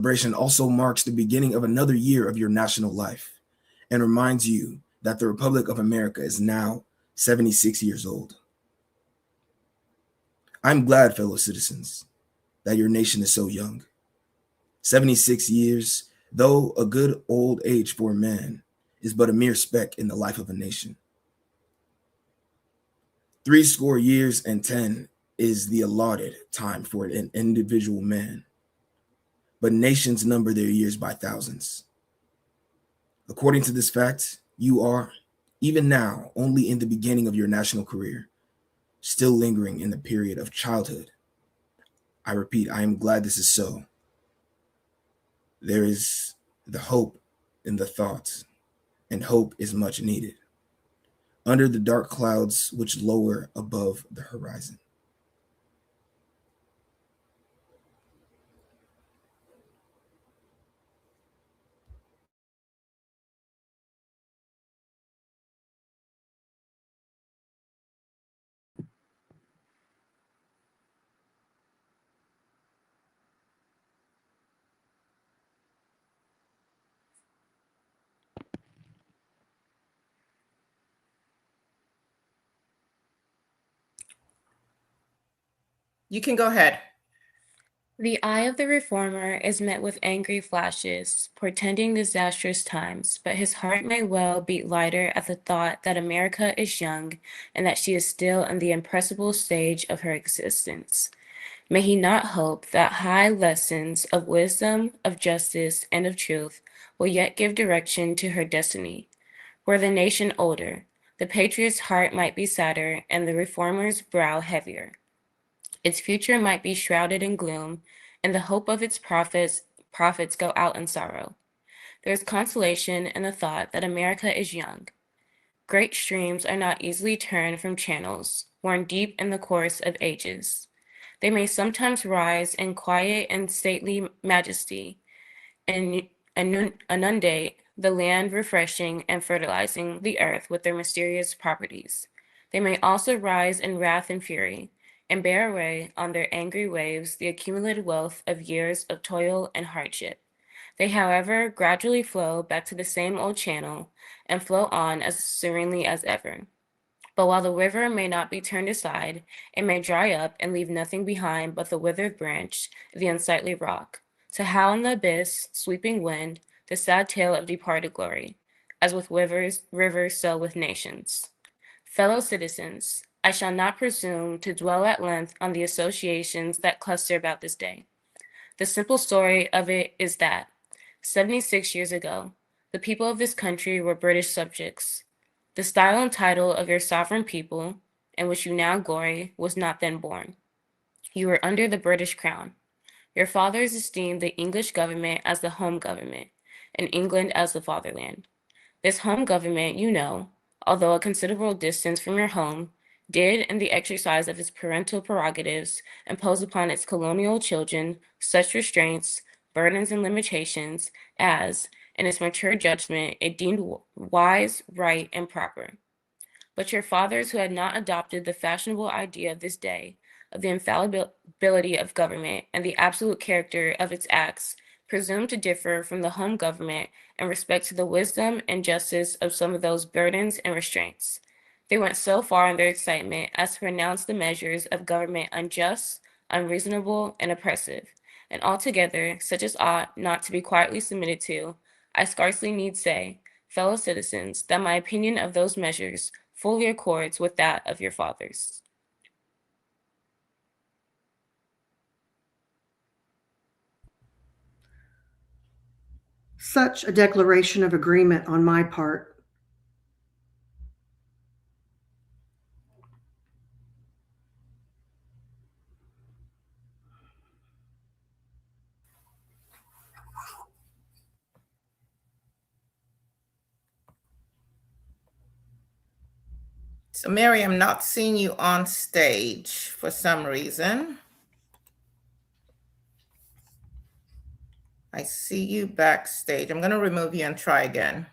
Celebration also marks the beginning of another year of your national life and reminds you that the Republic of America is now 76 years old. I'm glad, fellow citizens, that your nation is so young. 76 years, though a good old age for a man, is but a mere speck in the life of a nation. 70 years and 10 is the allotted time for an individual man, but nations number their years by thousands. According to this fact, you are, even now, only in the beginning of your national career, still lingering in the period of childhood. I repeat, I am glad this is so. There is the hope in the thought, and hope is much needed under the dark clouds which lower above the horizon. You can go ahead. The eye of the reformer is met with angry flashes, portending disastrous times, but his heart may well beat lighter at the thought that America is young and that she is still in the impressible stage of her existence. May he not hope that high lessons of wisdom, of justice, and of truth will yet give direction to her destiny? Were the nation older, the patriot's heart might be sadder and the reformer's brow heavier. Its future might be shrouded in gloom, and the hope of its prophets go out in sorrow. There is consolation in the thought that America is young. Great streams are not easily turned from channels worn deep in the course of ages. They may sometimes rise in quiet and stately majesty and inundate the land, refreshing and fertilizing the earth with their mysterious properties. They may also rise in wrath and fury, and bear away on their angry waves the accumulated wealth of years of toil and hardship. They, however, gradually flow back to the same old channel and flow on as serenely as ever. But while the river may not be turned aside, it may dry up and leave nothing behind but the withered branch, the unsightly rock, to howl in the abyss, sweeping wind, the sad tale of departed glory, as with rivers, so with nations. Fellow citizens, I shall not presume to dwell at length on the associations that cluster about this day. The simple story of it is that, 76 years ago, the people of this country were British subjects. The style and title of your sovereign people, in which you now glory, was not then born. You were under the British crown. Your fathers esteemed the English government as the home government, and England as the fatherland. This home government, you know, although a considerable distance from your home, did, in the exercise of its parental prerogatives, impose upon its colonial children such restraints, burdens, and limitations as, in its mature judgment, it deemed wise, right, and proper. But your fathers, who had not adopted the fashionable idea of this day, of the infallibility of government and the absolute character of its acts, presumed to differ from the home government in respect to the wisdom and justice of some of those burdens and restraints. They went so far in their excitement as to pronounce the measures of government unjust, unreasonable, and oppressive, and altogether such as ought not to be quietly submitted to. I scarcely need say, fellow citizens, that my opinion of those measures fully accords with that of your fathers. Such a declaration of agreement on my part. So, Mary, I'm not seeing you on stage for some reason. I see you backstage. I'm going to remove you and try again.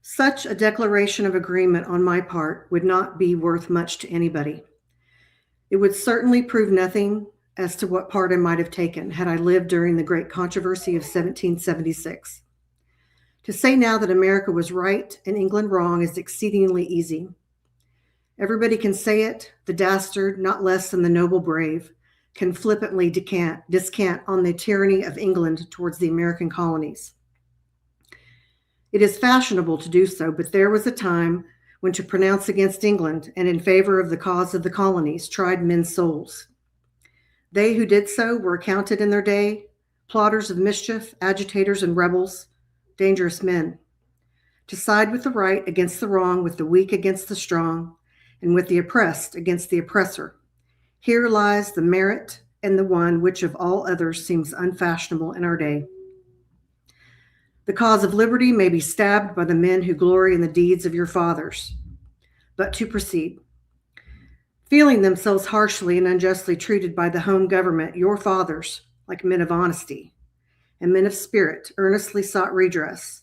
Such a declaration of agreement on my part would not be worth much to anybody. It would certainly prove nothing as to what part I might have taken had I lived during the great controversy of 1776. To say now that America was right and England wrong is exceedingly easy. Everybody can say it. The dastard, not less than the noble brave, can flippantly descant on the tyranny of England towards the American colonies. It is fashionable to do so, but there was a time when to pronounce against England and in favor of the cause of the colonies tried men's souls. They who did so were accounted in their day plotters of mischief, agitators and rebels, dangerous men. To side with the right against the wrong, with the weak against the strong, and with the oppressed against the oppressor. Here lies the merit and the one which of all others seems unfashionable in our day. The cause of liberty may be stabbed by the men who glory in the deeds of your fathers. But to proceed. Feeling themselves harshly and unjustly treated by the home government, your fathers, like men of honesty and men of spirit, earnestly sought redress.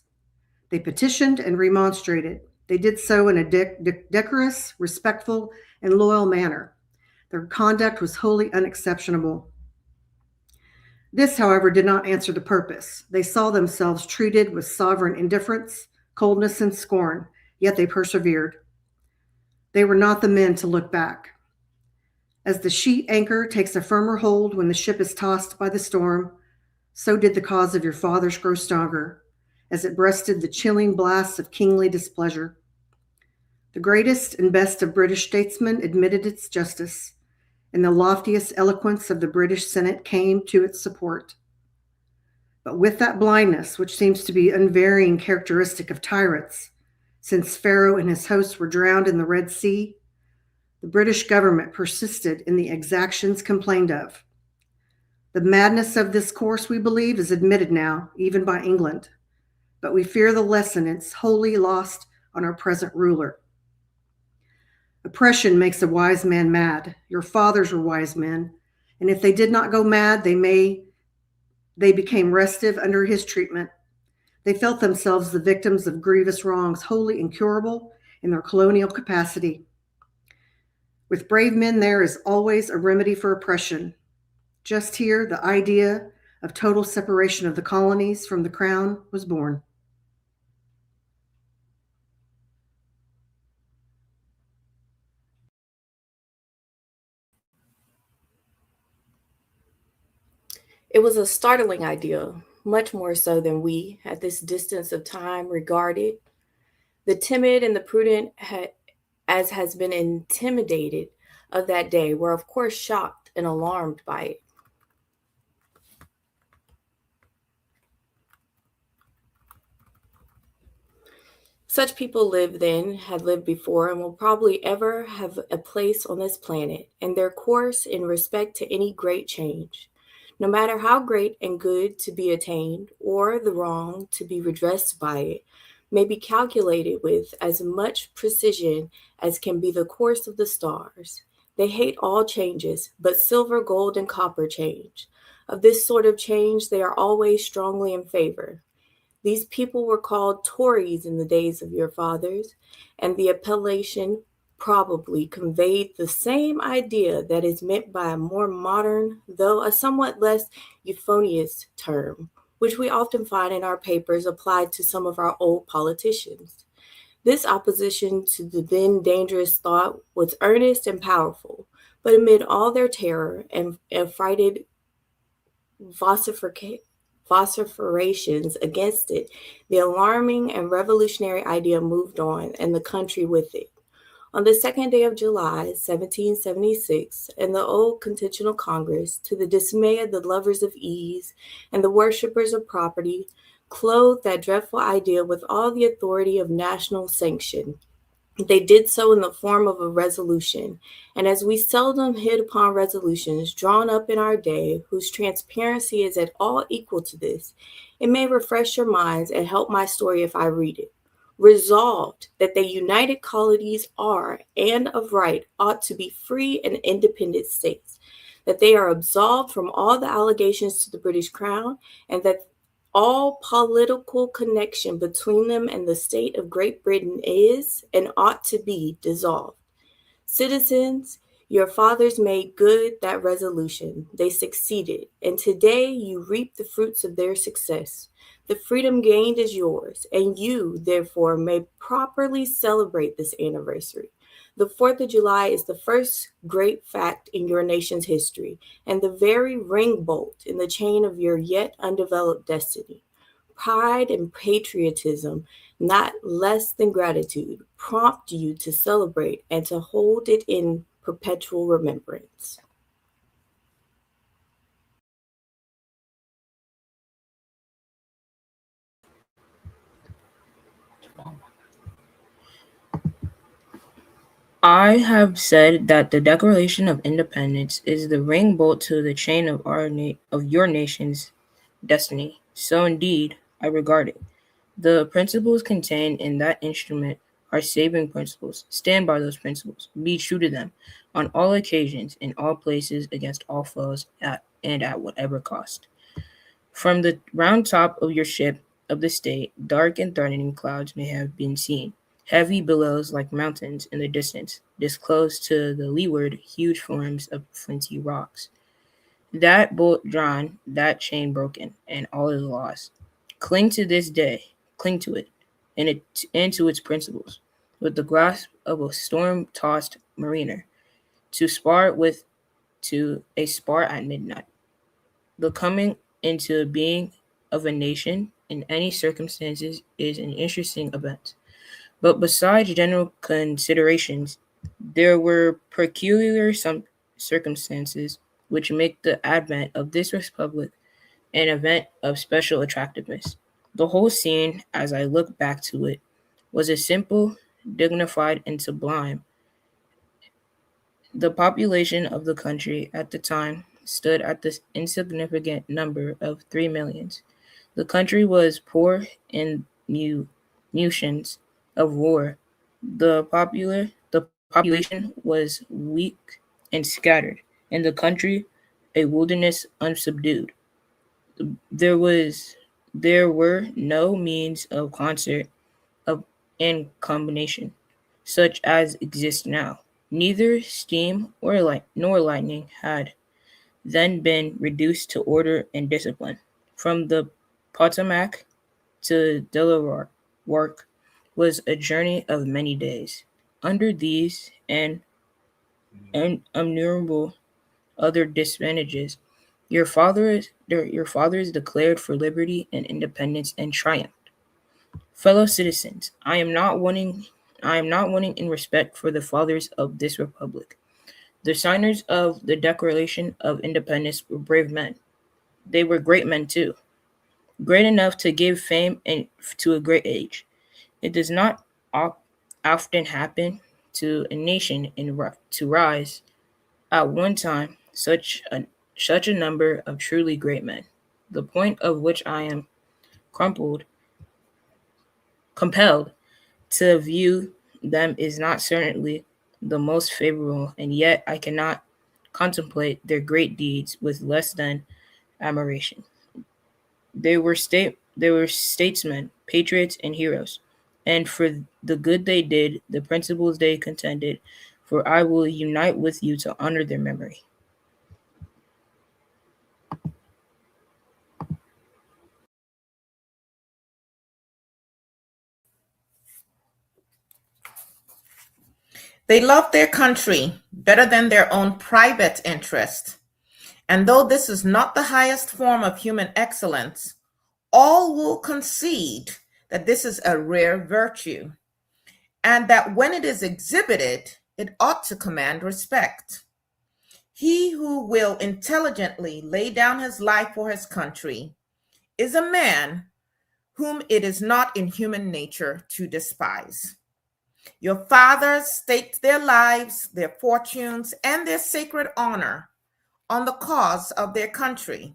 They petitioned and remonstrated. They did so in a decorous, respectful, and loyal manner. Their conduct was wholly unexceptionable. This, however, did not answer the purpose. They saw themselves treated with sovereign indifference, coldness, and scorn, yet they persevered. They were not the men to look back. As the sheet anchor takes a firmer hold when the ship is tossed by the storm, so did the cause of your fathers grow stronger, as it breasted the chilling blasts of kingly displeasure. The greatest and best of British statesmen admitted its justice, and the loftiest eloquence of the British Senate came to its support. But with that blindness, which seems to be unvarying characteristic of tyrants, since Pharaoh and his hosts were drowned in the Red Sea, the British government persisted in the exactions complained of. The madness of this course, we believe, is admitted now, even by England, but we fear the lesson is wholly lost on our present ruler. Oppression makes a wise man mad. Your fathers were wise men, and if they did not go mad, they became restive under his treatment. They felt themselves the victims of grievous wrongs, wholly incurable in their colonial capacity. With brave men, there is always a remedy for oppression. Just here, the idea of total separation of the colonies from the crown was born. It was a startling idea, much more so than we, at this distance of time, regarded. The timid and the prudent, as has been intimidated of that day, were of course shocked and alarmed by it. Such people lived then, had lived before, and will probably ever have a place on this planet, and their course in respect to any great change, no matter how great and good to be attained, or the wrong to be redressed by it, may be calculated with as much precision as can be the course of the stars. They hate all changes, but silver, gold, and copper change. Of this sort of change they are always strongly in favor. These people were called Tories in the days of your fathers, and the appellation probably conveyed the same idea that is meant by a more modern, though a somewhat less euphonious term, which we often find in our papers applied to some of our old politicians. This opposition to the then dangerous thought was earnest and powerful, but amid all their terror and affrighted vociferations against it, the alarming and revolutionary idea moved on, and the country with it. On the 2nd day of July, 1776, in the old Continental Congress, to the dismay of the lovers of ease and the worshippers of property, clothed that dreadful idea with all the authority of national sanction. They did so in the form of a resolution, and as we seldom hit upon resolutions drawn up in our day whose transparency is at all equal to this, it may refresh your minds and help my story if I read it. Resolved that the united colonies are, and of right, ought to be free and independent states, that they are absolved from all the allegations to the British Crown, and that All political connection between them and the state of Great Britain is and ought to be dissolved. Citizens, your fathers made good that resolution. They succeeded, and today you reap the fruits of their success. The freedom gained is yours, and you, therefore, may properly celebrate this anniversary. The 4th of July is the first great fact in your nation's history, and the very ring bolt in the chain of your yet undeveloped destiny. Pride and patriotism, not less than gratitude, prompt you to celebrate and to hold it in perpetual remembrance. I have said that the Declaration of Independence is the ring bolt to the chain of your nation's destiny. So indeed, I regard it. The principles contained in that instrument are saving principles. Stand by those principles. Be true to them on all occasions, in all places, against all foes, and at whatever cost. From the round top of your ship of the state, dark and threatening clouds may have been seen. Heavy billows like mountains in the distance, disclosed to the leeward huge forms of flinty rocks. That bolt drawn, that chain broken, and all is lost. Cling to this day, cling to it, and to its principles, with the grasp of a storm-tossed mariner, to a spar at midnight. The coming into being of a nation in any circumstances is an interesting event. But besides general considerations, there were peculiar circumstances which make the advent of this republic an event of special attractiveness. The whole scene, as I look back to it, was a simple, dignified, and sublime. The population of the country at the time stood at the insignificant number of 3 millions. The country was poor in munitions of war. The population was weak and scattered, and the country a wilderness unsubdued. There was there were no means of concert of and combination, such as exist now. Neither steam or light nor lightning had then been reduced to order and discipline. From the Potomac to Delaware was a journey of many days. Under these and innumerable other disadvantages, your fathers declared for liberty and independence and triumphed. Fellow citizens, I am not wanting in respect for the fathers of this republic. The signers of the Declaration of Independence were brave men. They were great men too, great enough to give fame and to a great age. It does not often happen to a nation to rise at one time such a number of truly great men. The point of which I am compelled to view them is not certainly the most favorable, and yet I cannot contemplate their great deeds with less than admiration. They were statesmen, patriots, and heroes, and for the good they did, the principles they contended for, I will unite with you to honor their memory. They love their country better than their own private interest. And though this is not the highest form of human excellence, all will concede that this is a rare virtue, and that when it is exhibited, it ought to command respect. He who will intelligently lay down his life for his country is a man whom it is not in human nature to despise. Your fathers staked their lives, their fortunes, and their sacred honor on the cause of their country.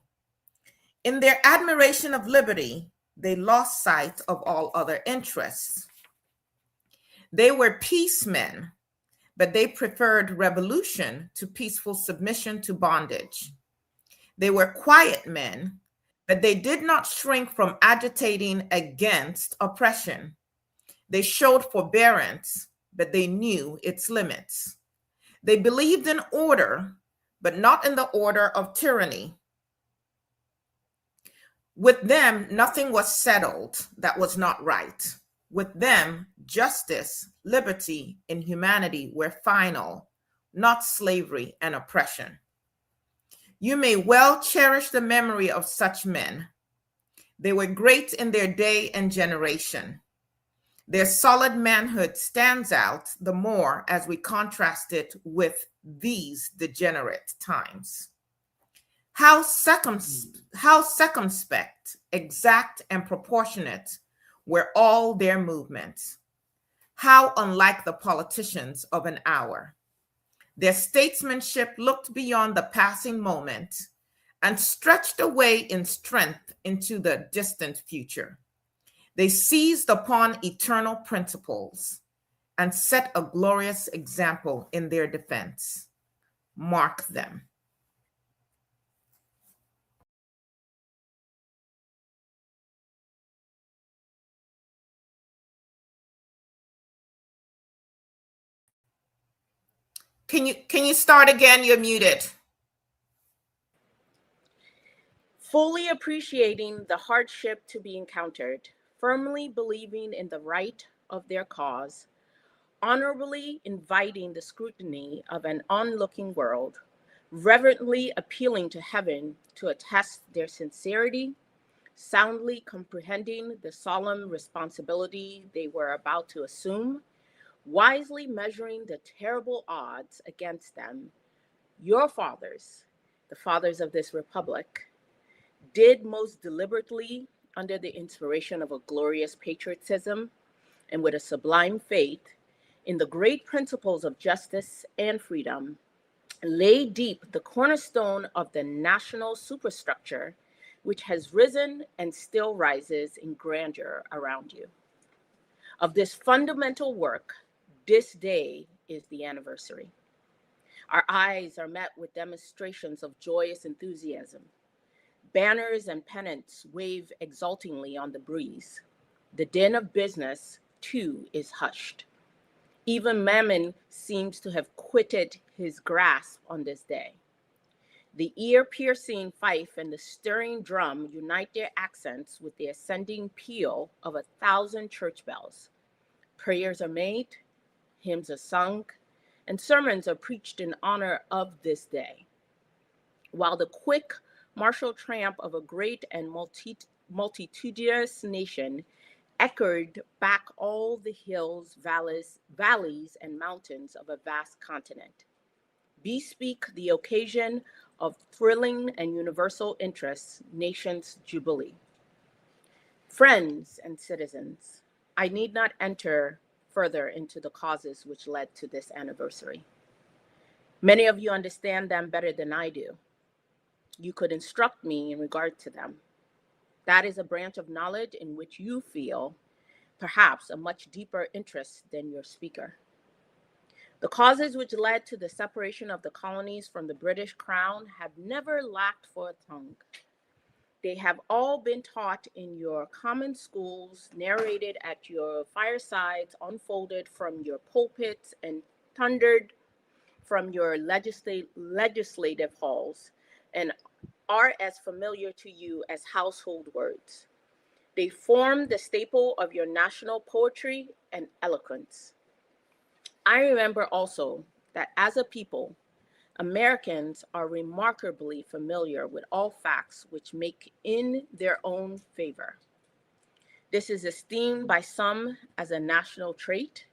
In their admiration of liberty, they lost sight of all other interests. They were peacemen, but they preferred revolution to peaceful submission to bondage. They were quiet men, But they did not shrink from agitating against oppression. They showed forbearance, but they knew its limits. They believed in order, but not in the order of tyranny. With them, nothing was settled that was not right. With them, justice, liberty, and humanity were final, not slavery and oppression. You may well cherish the memory of such men. They were great in their day and generation. Their solid manhood stands out the more as we contrast it with these degenerate times. How circumspect, exact, and proportionate were all their movements. How unlike the politicians of an hour. Their statesmanship looked beyond the passing moment and stretched away in strength into the distant future. They seized upon eternal principles and set a glorious example in their defense. Mark them. Can you start again? You're muted. Fully appreciating the hardship to be encountered, firmly believing in the right of their cause, honorably inviting the scrutiny of an onlooking world, reverently appealing to heaven to attest their sincerity, soundly comprehending the solemn responsibility they were about to assume, wisely measuring the terrible odds against them, your fathers, the fathers of this republic, did most deliberately, under the inspiration of a glorious patriotism and with a sublime faith in the great principles of justice and freedom, lay deep the cornerstone of the national superstructure which has risen and still rises in grandeur around you. Of this fundamental work, this day is the anniversary. Our eyes are met with demonstrations of joyous enthusiasm. Banners and pennants wave exultingly on the breeze. The din of business, too, is hushed. Even Mammon seems to have quitted his grasp on this day. The ear-piercing fife and the stirring drum unite their accents with the ascending peal of 1,000 church bells. Prayers are made, hymns are sung, and sermons are preached in honor of this day. While the quick, martial tramp of a great and multitudinous nation echoed back all the hills, valleys, and mountains of a vast continent. Bespeak the occasion of thrilling and universal interest, nation's jubilee. Friends and citizens, I need not enter further into the causes which led to this anniversary. Many of you understand them better than I do. You could instruct me in regard to them. That is a branch of knowledge in which you feel perhaps a much deeper interest than your speaker. The causes which led to the separation of the colonies from the British Crown have never lacked for a tongue. They have all been taught in your common schools, narrated at your firesides, unfolded from your pulpits, and thundered from your legislative halls, and are as familiar to you as household words. They form the staple of your national poetry and eloquence. I remember also that as a people, Americans are remarkably familiar with all facts which make in their own favor. This is esteemed by some as a national trait,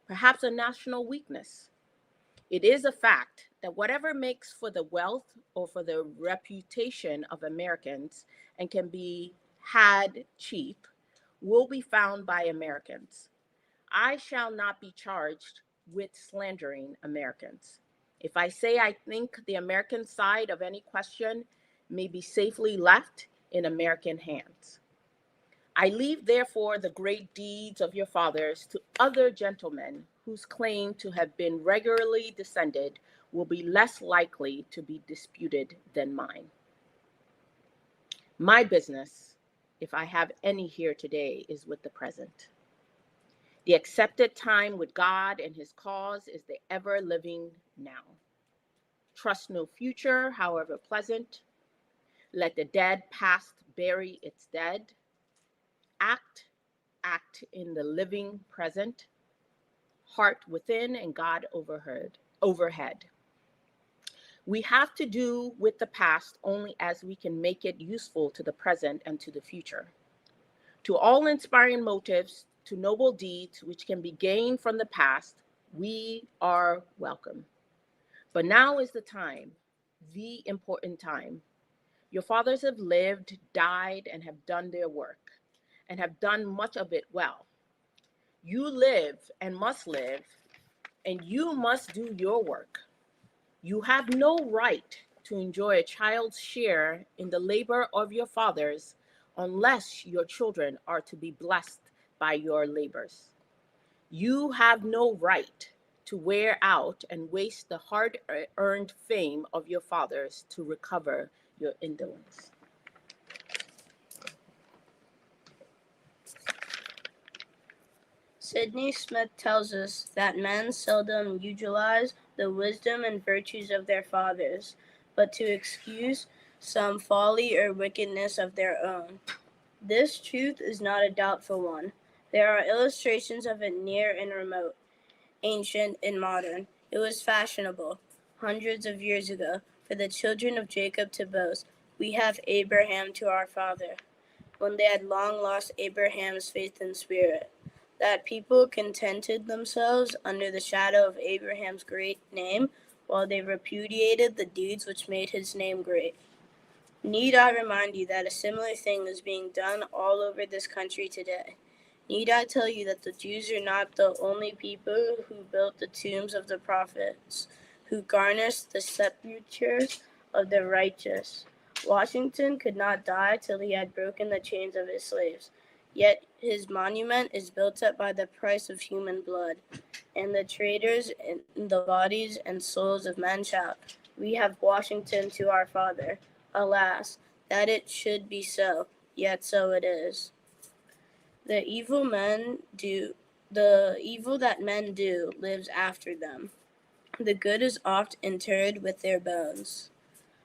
perhaps a national weakness. It is a fact that whatever makes for the wealth or for the reputation of Americans and can be had cheap will be found by Americans. I shall not be charged with slandering Americans. If I say I think the American side of any question may be safely left in American hands. I leave, therefore, the great deeds of your fathers to other gentlemen whose claim to have been regularly descended will be less likely to be disputed than mine. My business, if I have any here today, is with the present. The accepted time with God and his cause is the ever living now. Trust no future, however pleasant. Let the dead past bury its dead. Act in the living present. Heart within and God overhead. We have to do with the past only as we can make it useful to the present and to the future. To all inspiring motives, to noble deeds which can be gained from the past, we are welcome. But now is the time, the important time. Your fathers have lived, died, and have done their work, and have done much of it well. You live and must live, and you must do your work. You have no right to enjoy a child's share in the labor of your fathers unless your children are to be blessed by your labors. You have no right to wear out and waste the hard-earned fame of your fathers to recover your indolence. Sidney Smith tells us that men seldom utilize the wisdom and virtues of their fathers, but to excuse some folly or wickedness of their own. This truth is not a doubtful one. There are illustrations of it near and remote, ancient and modern. It was fashionable, hundreds of years ago, for the children of Jacob to boast, "We have Abraham to our father," when they had long lost Abraham's faith and spirit. That people contented themselves under the shadow of Abraham's great name, while they repudiated the deeds which made his name great. Need I remind you that a similar thing is being done all over this country today? Need I tell you that the Jews are not the only people who built the tombs of the prophets, who garnished the sepulchres of the righteous? Washington could not die till he had broken the chains of his slaves. Yet his monument is built up by the price of human blood, and the traitors in the bodies and souls of men shout, "We have Washington to our father." Alas, that it should be so, yet so it is. The evil that men do lives after them. The good is oft interred with their bones.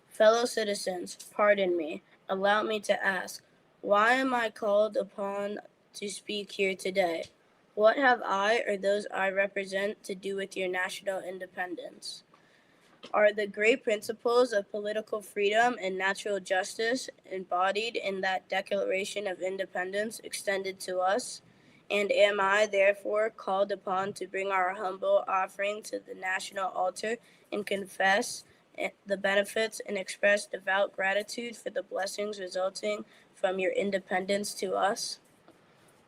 Fellow citizens, pardon me. Allow me to ask, why am I called upon to speak here today? What have I or those I represent to do with your national independence? Are the great principles of political freedom and natural justice embodied in that Declaration of Independence extended to us? And am I therefore called upon to bring our humble offering to the national altar and confess the benefits and express devout gratitude for the blessings resulting from your independence to us?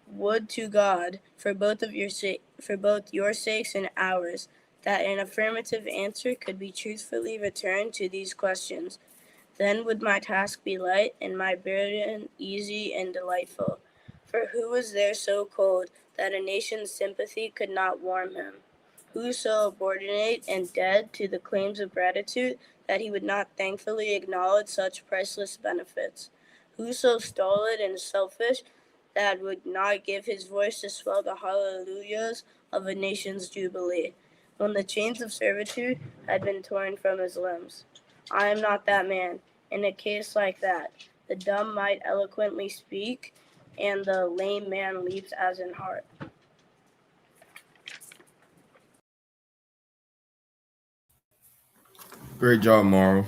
Would to God, for both your sakes and ours, that an affirmative answer could be truthfully returned to these questions. Then would my task be light and my burden easy and delightful. For who is there so cold that a nation's sympathy could not warm him? Who so subordinate and dead to the claims of gratitude that he would not thankfully acknowledge such priceless benefits? Who so stolid and selfish that would not give his voice to swell the hallelujahs of a nation's jubilee, when the chains of servitude had been torn from his limbs? I am not that man. In a case like that, the dumb might eloquently speak, and the lame man leaps as in heart. Great job, Morrow.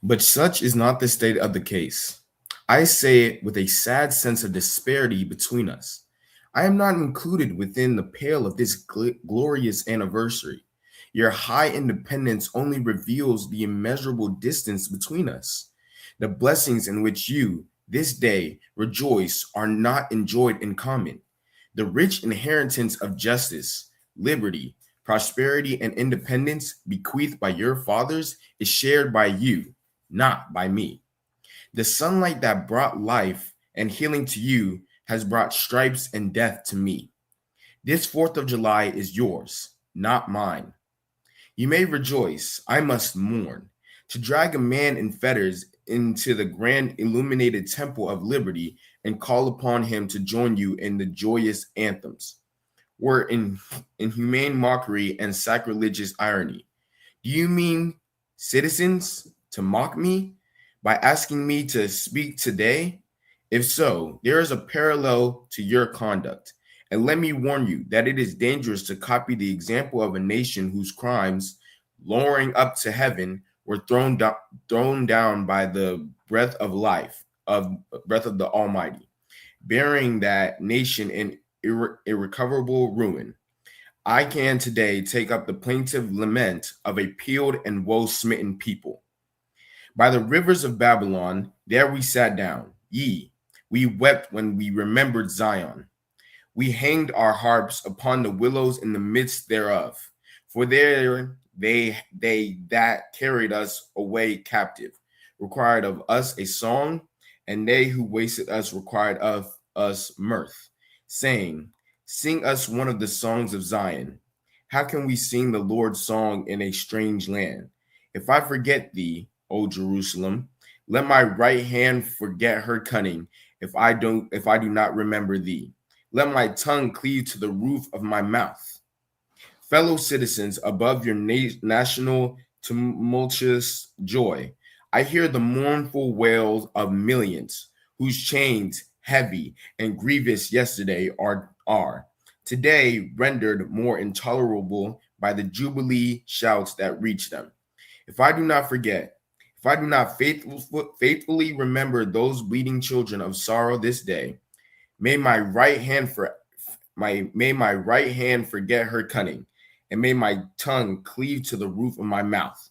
But such is not the state of the case. I say it with a sad sense of disparity between us. I am not included within the pale of this glorious anniversary. Your high independence only reveals the immeasurable distance between us. The blessings in which you, this day, rejoice are not enjoyed in common. The rich inheritance of justice, liberty, prosperity, and independence bequeathed by your fathers is shared by you, not by me. The sunlight that brought life and healing to you has brought stripes and death to me. This 4th of July is yours, not mine. You may rejoice, I must mourn. To drag a man in fetters into the grand illuminated temple of liberty and call upon him to join you in the joyous anthems. Were in humane mockery and sacrilegious irony. Do you mean, citizens, to mock me by asking me to speak today? If so, there is a parallel to your conduct. And let me warn you that it is dangerous to copy the example of a nation whose crimes, lowering up to heaven, were thrown down by the breath of life, breath of the Almighty, burying that nation in irrecoverable ruin. I can today take up the plaintive lament of a peeled and woe-smitten people. By the rivers of Babylon, there we sat down. We wept when we remembered Zion. We hanged our harps upon the willows in the midst thereof. For there they that carried us away captive required of us a song, and they who wasted us required of us mirth, saying, sing us one of the songs of Zion. How can we sing the Lord's song in a strange land? If I forget thee, O Jerusalem, let my right hand forget her cunning. If I do not remember thee, let my tongue cleave to the roof of my mouth. Fellow citizens, above your national tumultuous joy, I hear the mournful wails of millions whose chains, heavy and grievous yesterday, are today rendered more intolerable by the jubilee shouts that reach them. If I do not faithfully remember those bleeding children of sorrow this day, may my right hand forget her cunning, and may my tongue cleave to the roof of my mouth.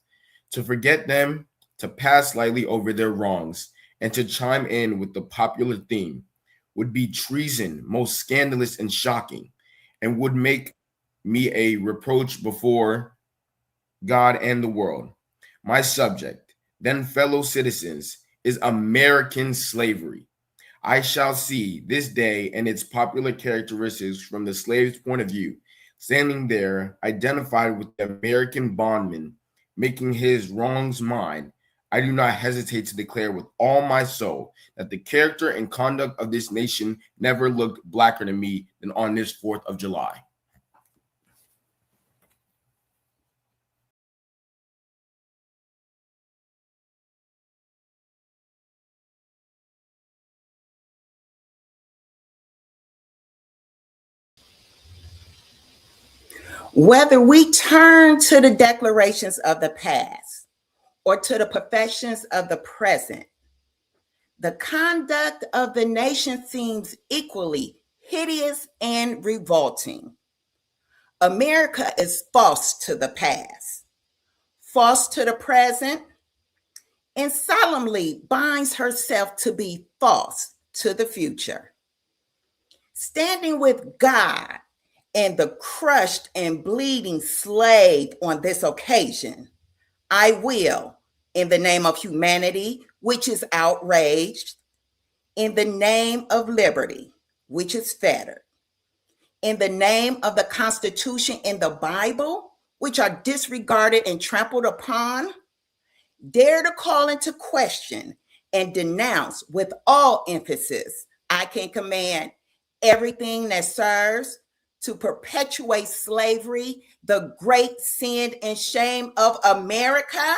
To forget them, to pass lightly over their wrongs, and to chime in with the popular theme would be treason most scandalous and shocking, and would make me a reproach before God and the world. My subject, then, fellow citizens, is American slavery. I shall see this day and its popular characteristics from the slave's point of view, standing there, identified with the American bondman, making his wrongs mine. I do not hesitate to declare with all my soul that the character and conduct of this nation never looked blacker to me than on this 4th of July. Whether we turn to the declarations of the past or to the professions of the present, the conduct of the nation seems equally hideous and revolting. America is false to the past, false to the present, and solemnly binds herself to be false to the future. Standing with God and the crushed and bleeding slave on this occasion, I will, in the name of humanity, which is outraged, in the name of liberty, which is fettered, in the name of the Constitution and the Bible, which are disregarded and trampled upon, dare to call into question and denounce with all emphasis I can command everything that serves to perpetuate slavery, the great sin and shame of America.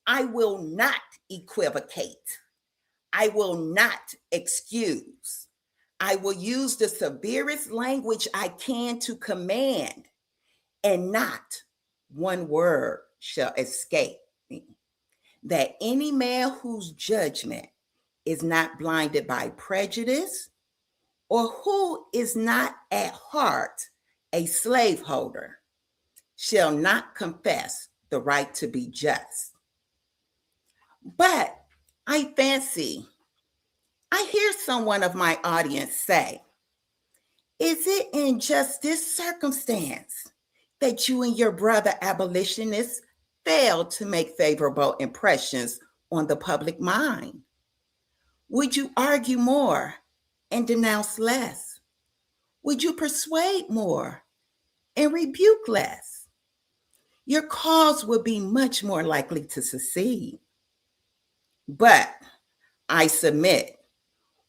I will not equivocate. I will not excuse. I will use the severest language I can to command, and not one word shall escape me, that any man whose judgment is not blinded by prejudice, or who is not at heart a slaveholder, shall not confess the right to be just. But I fancy I hear someone of my audience say, is it in just this circumstance that you and your brother abolitionists failed to make favorable impressions on the public mind? Would you argue more and denounce less? Would you persuade more and rebuke less? Your cause would be much more likely to succeed. But I submit,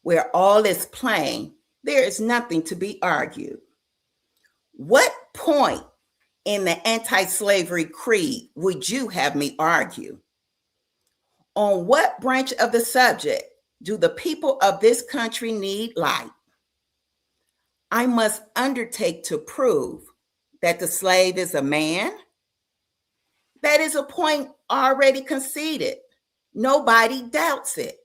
where all is plain, there is nothing to be argued. What point in the anti-slavery creed would you have me argue? On what branch of the subject do the people of this country need light? I must undertake to prove that the slave is a man. That is a point already conceded. Nobody doubts it.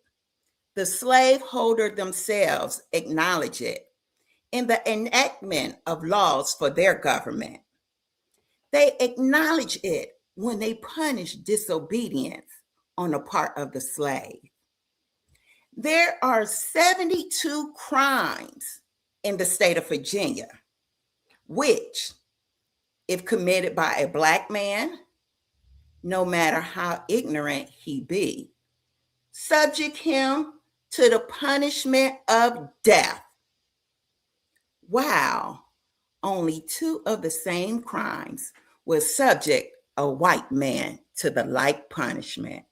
The slaveholder themselves acknowledge it in the enactment of laws for their government. They acknowledge it when they punish disobedience on the part of the slave. There are 72 crimes in the state of Virginia, which, if committed by a Black man, no matter how ignorant he be, subject him to the punishment of death. Wow, only 2 of the same crimes will subject a white man to the like punishment.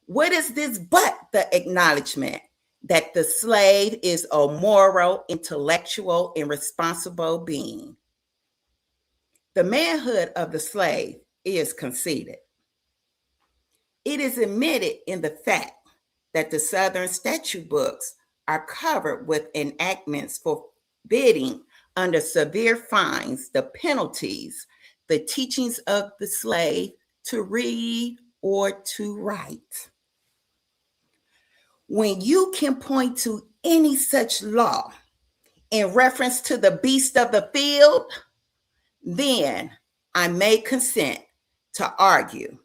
What is this but the acknowledgement that the slave is a moral, intellectual, and responsible being? The manhood of the slave is conceded. It is admitted in the fact that the Southern statute books are covered with enactments forbidding, under severe fines, the penalties, the teachings of the slave to read or to write. When you can point to any such law in reference to the beast of the field, then I may consent to argue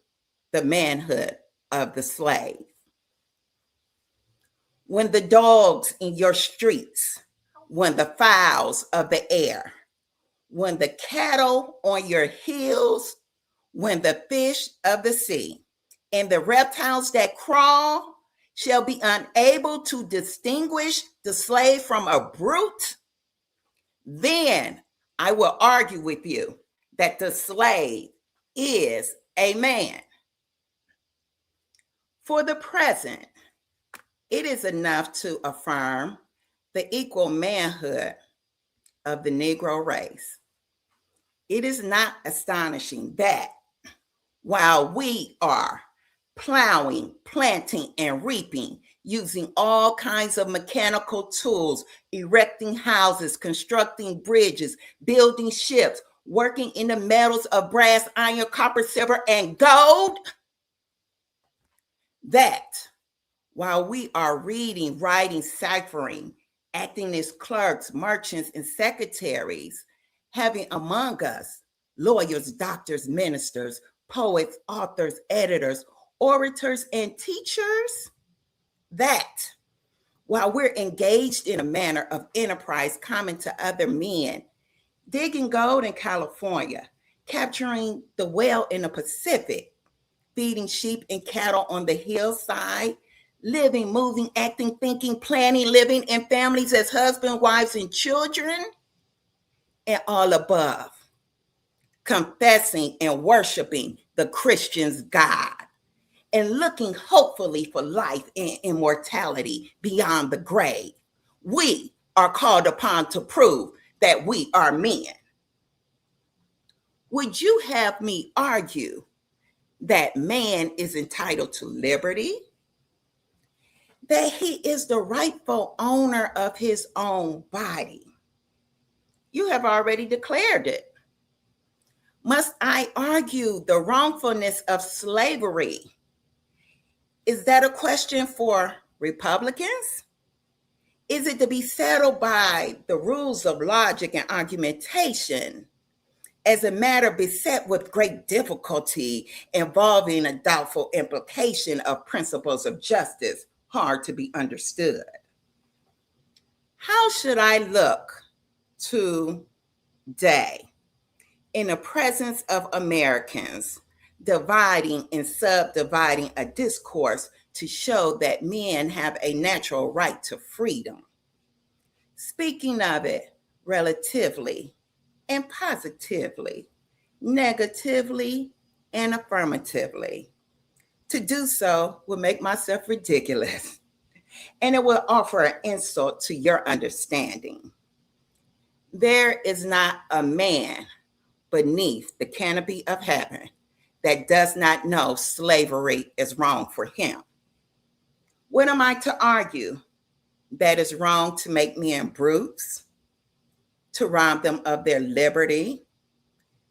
the manhood of the slave. When the dogs in your streets, when the fowls of the air, when the cattle on your hills, when the fish of the sea, and the reptiles that crawl shall be unable to distinguish the slave from a brute, then I will argue with you that the slave is a man. For the present, it is enough to affirm the equal manhood of the Negro race. It is not astonishing that while we are plowing, planting, and reaping, using all kinds of mechanical tools, erecting houses, constructing bridges, building ships, working in the metals of brass, iron, copper, silver, and gold, that while we are reading, writing, ciphering, acting as clerks, merchants, and secretaries, having among us lawyers, doctors, ministers, poets, authors, editors, orators, and teachers, that while we're engaged in a manner of enterprise common to other men, digging gold in California, capturing the whale in the Pacific, feeding sheep and cattle on the hillside, living, moving, acting, thinking, planning, living in families as husbands, wives, and children, and all above, confessing and worshiping the Christian's God, and looking hopefully for life and immortality beyond the grave, we are called upon to prove that we are men. Would you have me argue that man is entitled to liberty, that he is the rightful owner of his own body? You have already declared it. Must I argue the wrongfulness of slavery? Is that a question for Republicans? Is it to be settled by the rules of logic and argumentation as a matter beset with great difficulty, involving a doubtful implication of principles of justice hard to be understood? How should I look today in the presence of Americans dividing and subdividing a discourse to show that men have a natural right to freedom, speaking of it relatively and positively, negatively and affirmatively, To do so will make myself ridiculous, and it will offer an insult to your understanding. There is not a man beneath the canopy of heaven that does not know slavery is wrong for him. What am I to argue? That it's wrong to make men brutes, to rob them of their liberty,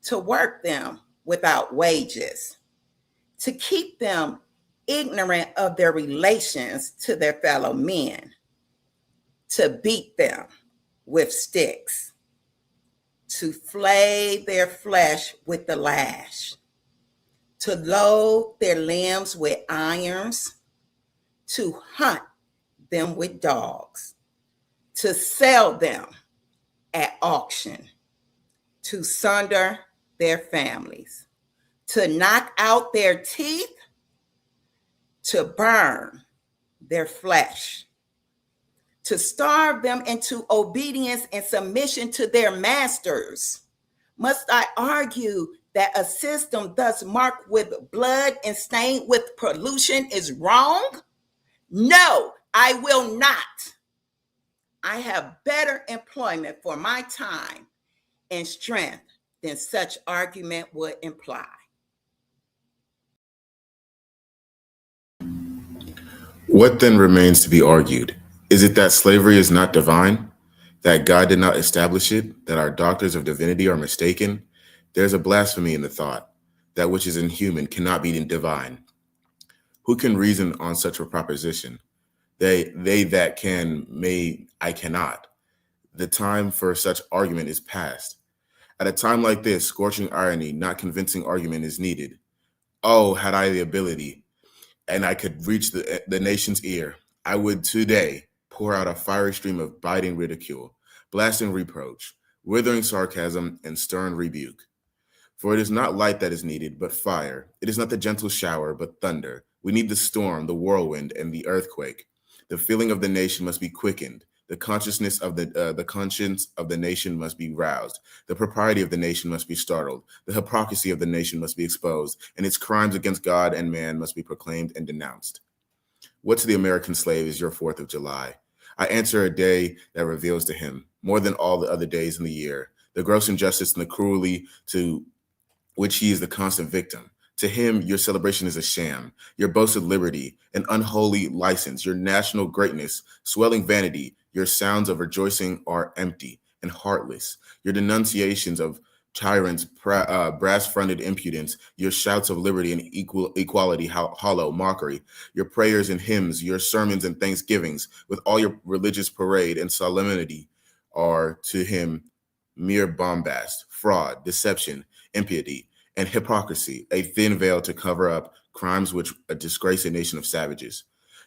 to work them without wages, to keep them ignorant of their relations to their fellow men, to beat them with sticks, to flay their flesh with the lash, to load their limbs with irons, to hunt them with dogs, to sell them at auction, to sunder their families, to knock out their teeth, to burn their flesh, to starve them into obedience and submission to their masters. Must I argue that a system thus marked with blood and stained with pollution is wrong? No, I will not. I have better employment for my time and strength than such argument would imply. What then remains to be argued? Is it that slavery is not divine? That God did not establish it? That our doctors of divinity are mistaken? There's a blasphemy in the thought. That which is inhuman cannot be divine. Who can reason on such a proposition? They that can may, I cannot. The time for such argument is past. At a time like this, scorching irony, not convincing argument is needed. Oh, had I the ability, and I could reach the nation's ear, I would today pour out a fiery stream of biting ridicule, blasting reproach, withering sarcasm, and stern rebuke. For it is not light that is needed, but fire. It is not the gentle shower, but thunder. We need the storm, the whirlwind, and the earthquake. The feeling of the nation must be quickened. The consciousness of the conscience of the nation must be roused. The propriety of the nation must be startled. The hypocrisy of the nation must be exposed, and its crimes against God and man must be proclaimed and denounced. What to the American slave is your 4th of July? I answer a day that reveals to him, more than all the other days in the year, the gross injustice and the cruelty to which he is the constant victim. To him, your celebration is a sham, your boasted liberty, an unholy license, your national greatness, swelling vanity, your sounds of rejoicing are empty and heartless. Your denunciations of tyrants, brass-fronted impudence, your shouts of liberty and equality, hollow mockery, your prayers and hymns, your sermons and thanksgivings, with all your religious parade and solemnity, are to him mere bombast, fraud, deception, impiety, and hypocrisy, a thin veil to cover up crimes which disgrace a nation of savages.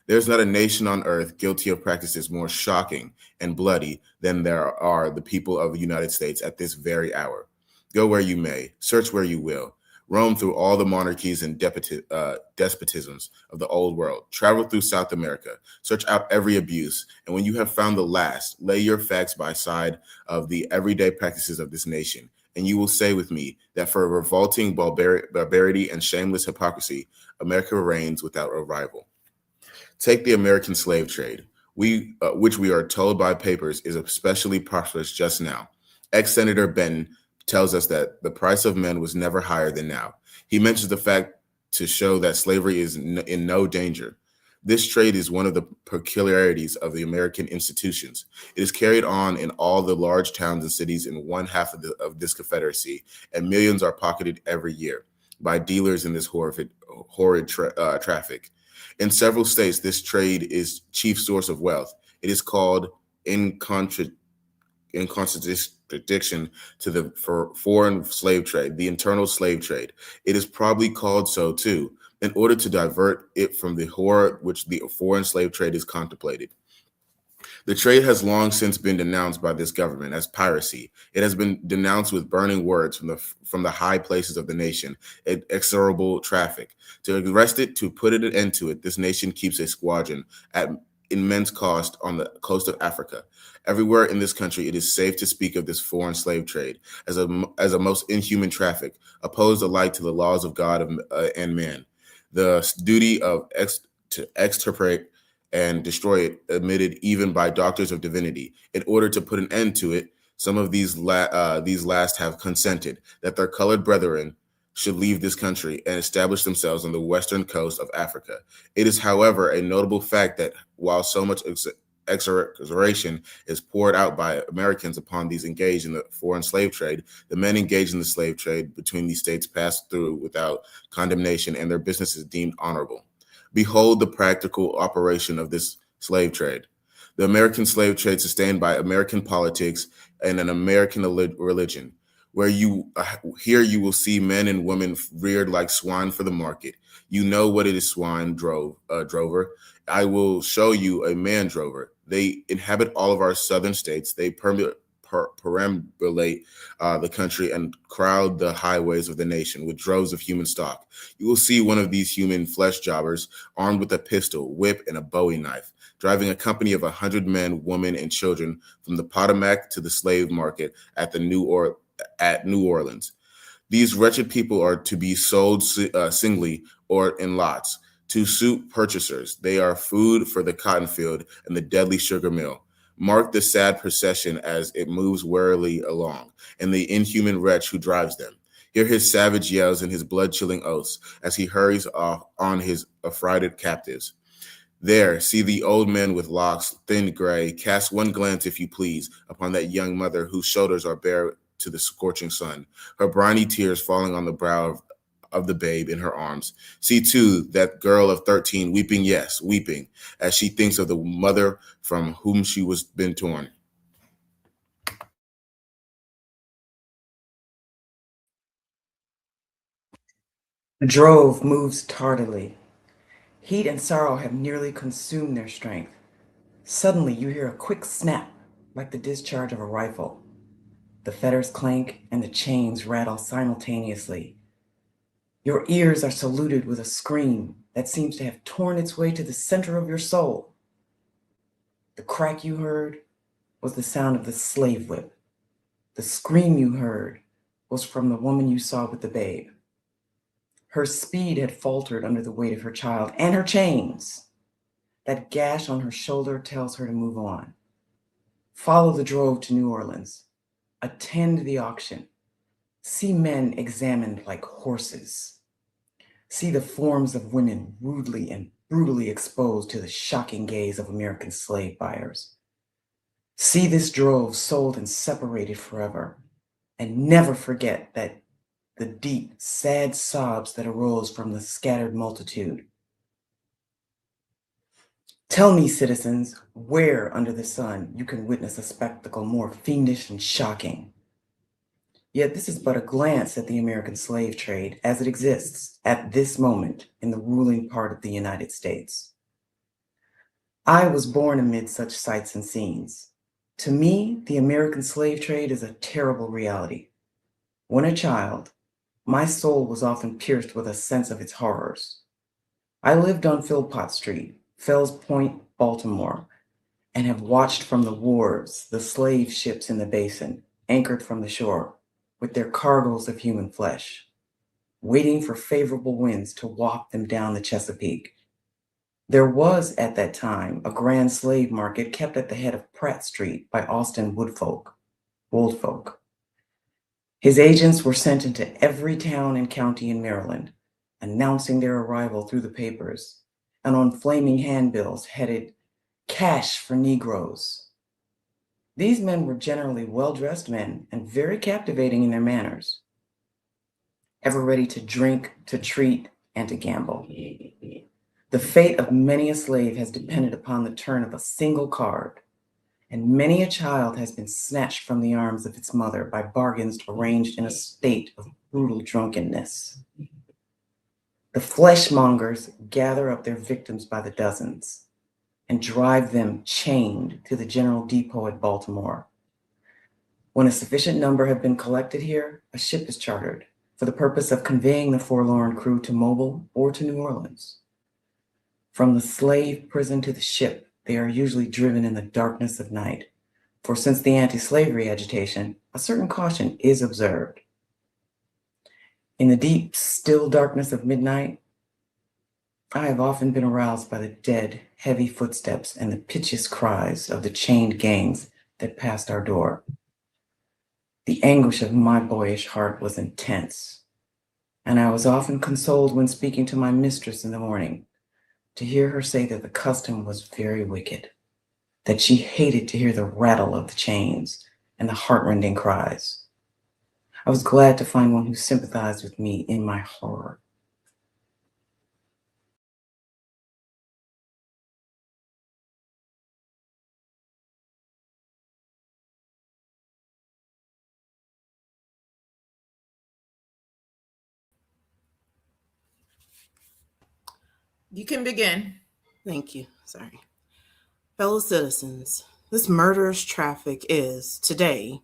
There is not a nation on earth guilty of practices more shocking and bloody than there are the people of the United States at this very hour. Go where you may, search where you will, roam through all the monarchies and despotisms of the old world, travel through South America, search out every abuse, and when you have found the last, lay your facts by side of the everyday practices of this nation, and you will say with me that for a revolting barbarity and shameless hypocrisy, America reigns without a rival. Take the American slave trade, which we are told by papers is especially prosperous just now. Ex-Senator Benton tells us that the price of men was never higher than now. He mentions the fact to show that slavery is in no danger. This trade is one of the peculiarities of the American institutions. It is carried on in all the large towns and cities in one half of this confederacy, and millions are pocketed every year by dealers in this horrid traffic. In several states, this trade is chief source of wealth. It is called, in contradiction to the foreign slave trade, the internal slave trade. It is probably called so too, in order to divert it from the horror which the foreign slave trade is contemplated. The trade has long since been denounced by this government as piracy. It has been denounced with burning words from the high places of the nation, execrable traffic. To arrest it, to put an end to it, this nation keeps a squadron at immense cost on the coast of Africa. Everywhere in this country, it is safe to speak of this foreign slave trade as a most inhuman traffic, opposed alike to the laws of God and man. The duty to extirpate and destroy it, admitted even by doctors of divinity. In order to put an end to it, some of these last have consented that their colored brethren should leave this country and establish themselves on the western coast of Africa. It is, however, a notable fact that while so much exaggeration is poured out by Americans upon these engaged in the foreign slave trade, the men engaged in the slave trade between these states passed through without condemnation, and their business is deemed honorable. Behold the practical operation of this slave trade. The American slave trade sustained by American politics and an American religion, where here you will see men and women reared like swine for the market. You know what it is, swine drover. I will show you a man drover. They inhabit all of our southern states. They perambulate the country and crowd the highways of the nation with droves of human stock. You will see one of these human flesh jobbers armed with a pistol, whip, and a Bowie knife, driving a company of 100 men, women, and children from the Potomac to the slave market at New Orleans. These wretched people are to be sold singly or in lots to suit purchasers. They are food for the cotton field and the deadly sugar mill. Mark the sad procession as it moves warily along, and the inhuman wretch who drives them. Hear his savage yells and his blood-chilling oaths as he hurries off on his affrighted captives. There, see the old men with locks, thin gray. Cast one glance, if you please, upon that young mother whose shoulders are bare to the scorching sun, her briny tears falling on the brow of the babe in her arms. See, too, that girl of 13 weeping, yes, weeping, as she thinks of the mother from whom she was been torn. The drove moves tardily. Heat and sorrow have nearly consumed their strength. Suddenly you hear a quick snap, like the discharge of a rifle. The fetters clank and the chains rattle simultaneously. Your ears are saluted with a scream that seems to have torn its way to the center of your soul. The crack you heard was the sound of the slave whip. The scream you heard was from the woman you saw with the babe. Her speed had faltered under the weight of her child and her chains. That gash on her shoulder tells her to move on. Follow the drove to New Orleans. Attend the auction. See men examined like horses. See the forms of women rudely and brutally exposed to the shocking gaze of American slave buyers. See this drove sold and separated forever, and never forget that the deep, sad sobs that arose from the scattered multitude. Tell me, citizens, where under the sun you can witness a spectacle more fiendish and shocking. Yet this is but a glance at the American slave trade as it exists at this moment in the ruling part of the United States. I was born amid such sights and scenes. To me, the American slave trade is a terrible reality. When a child, my soul was often pierced with a sense of its horrors. I lived on Philpott Street, Fells Point, Baltimore, and have watched from the wharves the slave ships in the basin, anchored from the shore, with their cargoes of human flesh, waiting for favorable winds to waft them down the Chesapeake. There was at that time a grand slave market kept at the head of Pratt Street by Austin Woldfolk. His agents were sent into every town and county in Maryland, announcing their arrival through the papers and on flaming handbills headed "Cash for Negroes." These men were generally well-dressed men and very captivating in their manners, ever ready to drink, to treat, and to gamble. The fate of many a slave has depended upon the turn of a single card, and many a child has been snatched from the arms of its mother by bargains arranged in a state of brutal drunkenness. The fleshmongers gather up their victims by the dozens and drive them chained to the General Depot at Baltimore. When a sufficient number have been collected here, a ship is chartered for the purpose of conveying the forlorn crew to Mobile or to New Orleans. From the slave prison to the ship, they are usually driven in the darkness of night, for since the anti-slavery agitation, a certain caution is observed. In the deep, still darkness of midnight, I have often been aroused by the dead, heavy footsteps and the piteous cries of the chained gangs that passed our door. The anguish of my boyish heart was intense, and I was often consoled when speaking to my mistress in the morning to hear her say that the custom was very wicked, that she hated to hear the rattle of the chains and the heartrending cries. I was glad to find one who sympathized with me in my horror. You can begin. Thank you. Sorry. Fellow citizens, this murderous traffic is, today,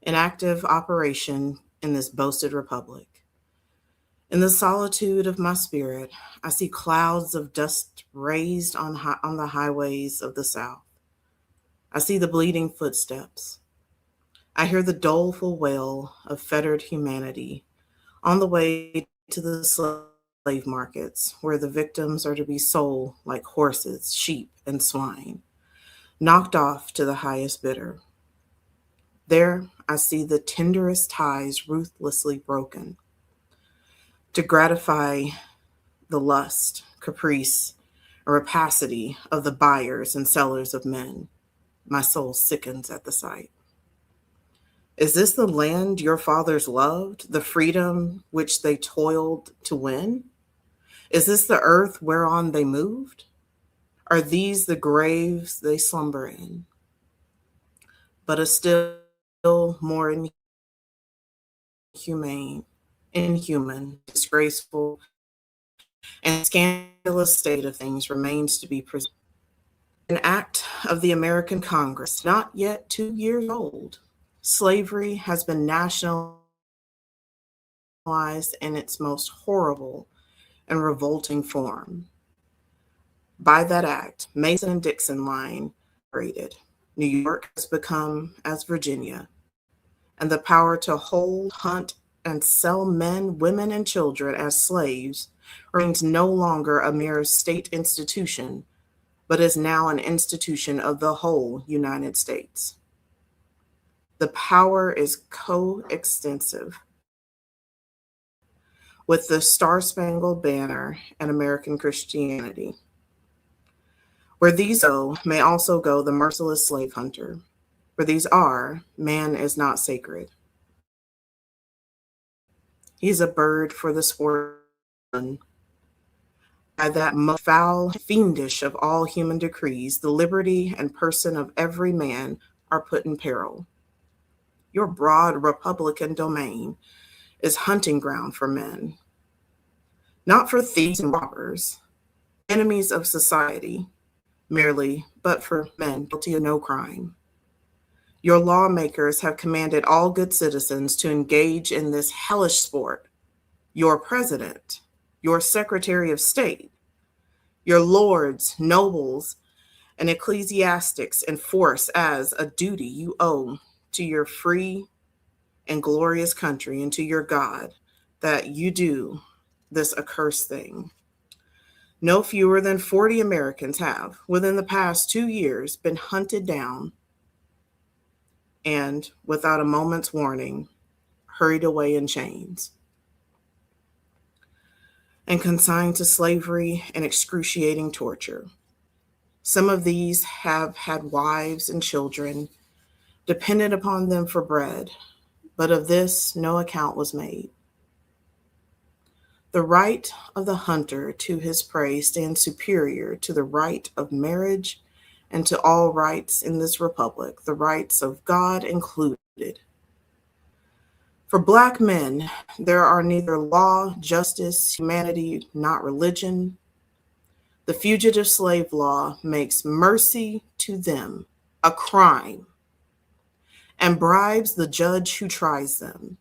an active operation in this boasted republic. In the solitude of my spirit, I see clouds of dust raised on the highways of the South. I see the bleeding footsteps. I hear the doleful wail of fettered humanity on the way to the slave markets, where the victims are to be sold like horses, sheep, and swine, knocked off to the highest bidder. There, I see the tenderest ties ruthlessly broken to gratify the lust, caprice, and rapacity of the buyers and sellers of men. My soul sickens at the sight. Is this the land your fathers loved, the freedom which they toiled to win? Is this the earth whereon they moved? Are these the graves they slumber in? But a still more inhuman, disgraceful, and scandalous state of things remains to be preserved. An act of the American Congress, not yet 2 years old, slavery has been nationalized in its most horrible and revolting form. By that act, Mason and Dixon line separated. New York has become as Virginia, and the power to hold, hunt, and sell men, women, and children as slaves remains no longer a mere state institution, but is now an institution of the whole United States. The power is coextensive with the Star-Spangled Banner and American Christianity. Where these go may also go the merciless slave hunter. Where these are, man is not sacred. He's a bird for the sportsman. By that most foul, fiendish of all human decrees, the liberty and person of every man are put in peril. Your broad Republican domain is hunting ground for men, not for thieves and robbers, enemies of society, merely, but for men guilty of no crime. Your lawmakers have commanded all good citizens to engage in this hellish sport. Your president, your secretary of state, your lords, nobles, and ecclesiastics enforce as a duty you owe to your free and glorious country and to your God that you do this accursed thing. No fewer than 40 Americans have, within the past 2 years, been hunted down and, without a moment's warning, hurried away in chains and consigned to slavery and excruciating torture. Some of these have had wives and children dependent upon them for bread, but of this no account was made. The right of the hunter to his prey stands superior to the right of marriage and to all rights in this republic, the rights of God included. For Black men, there are neither law, justice, humanity, not religion. The fugitive slave law makes mercy to them a crime and bribes the judge who tries them.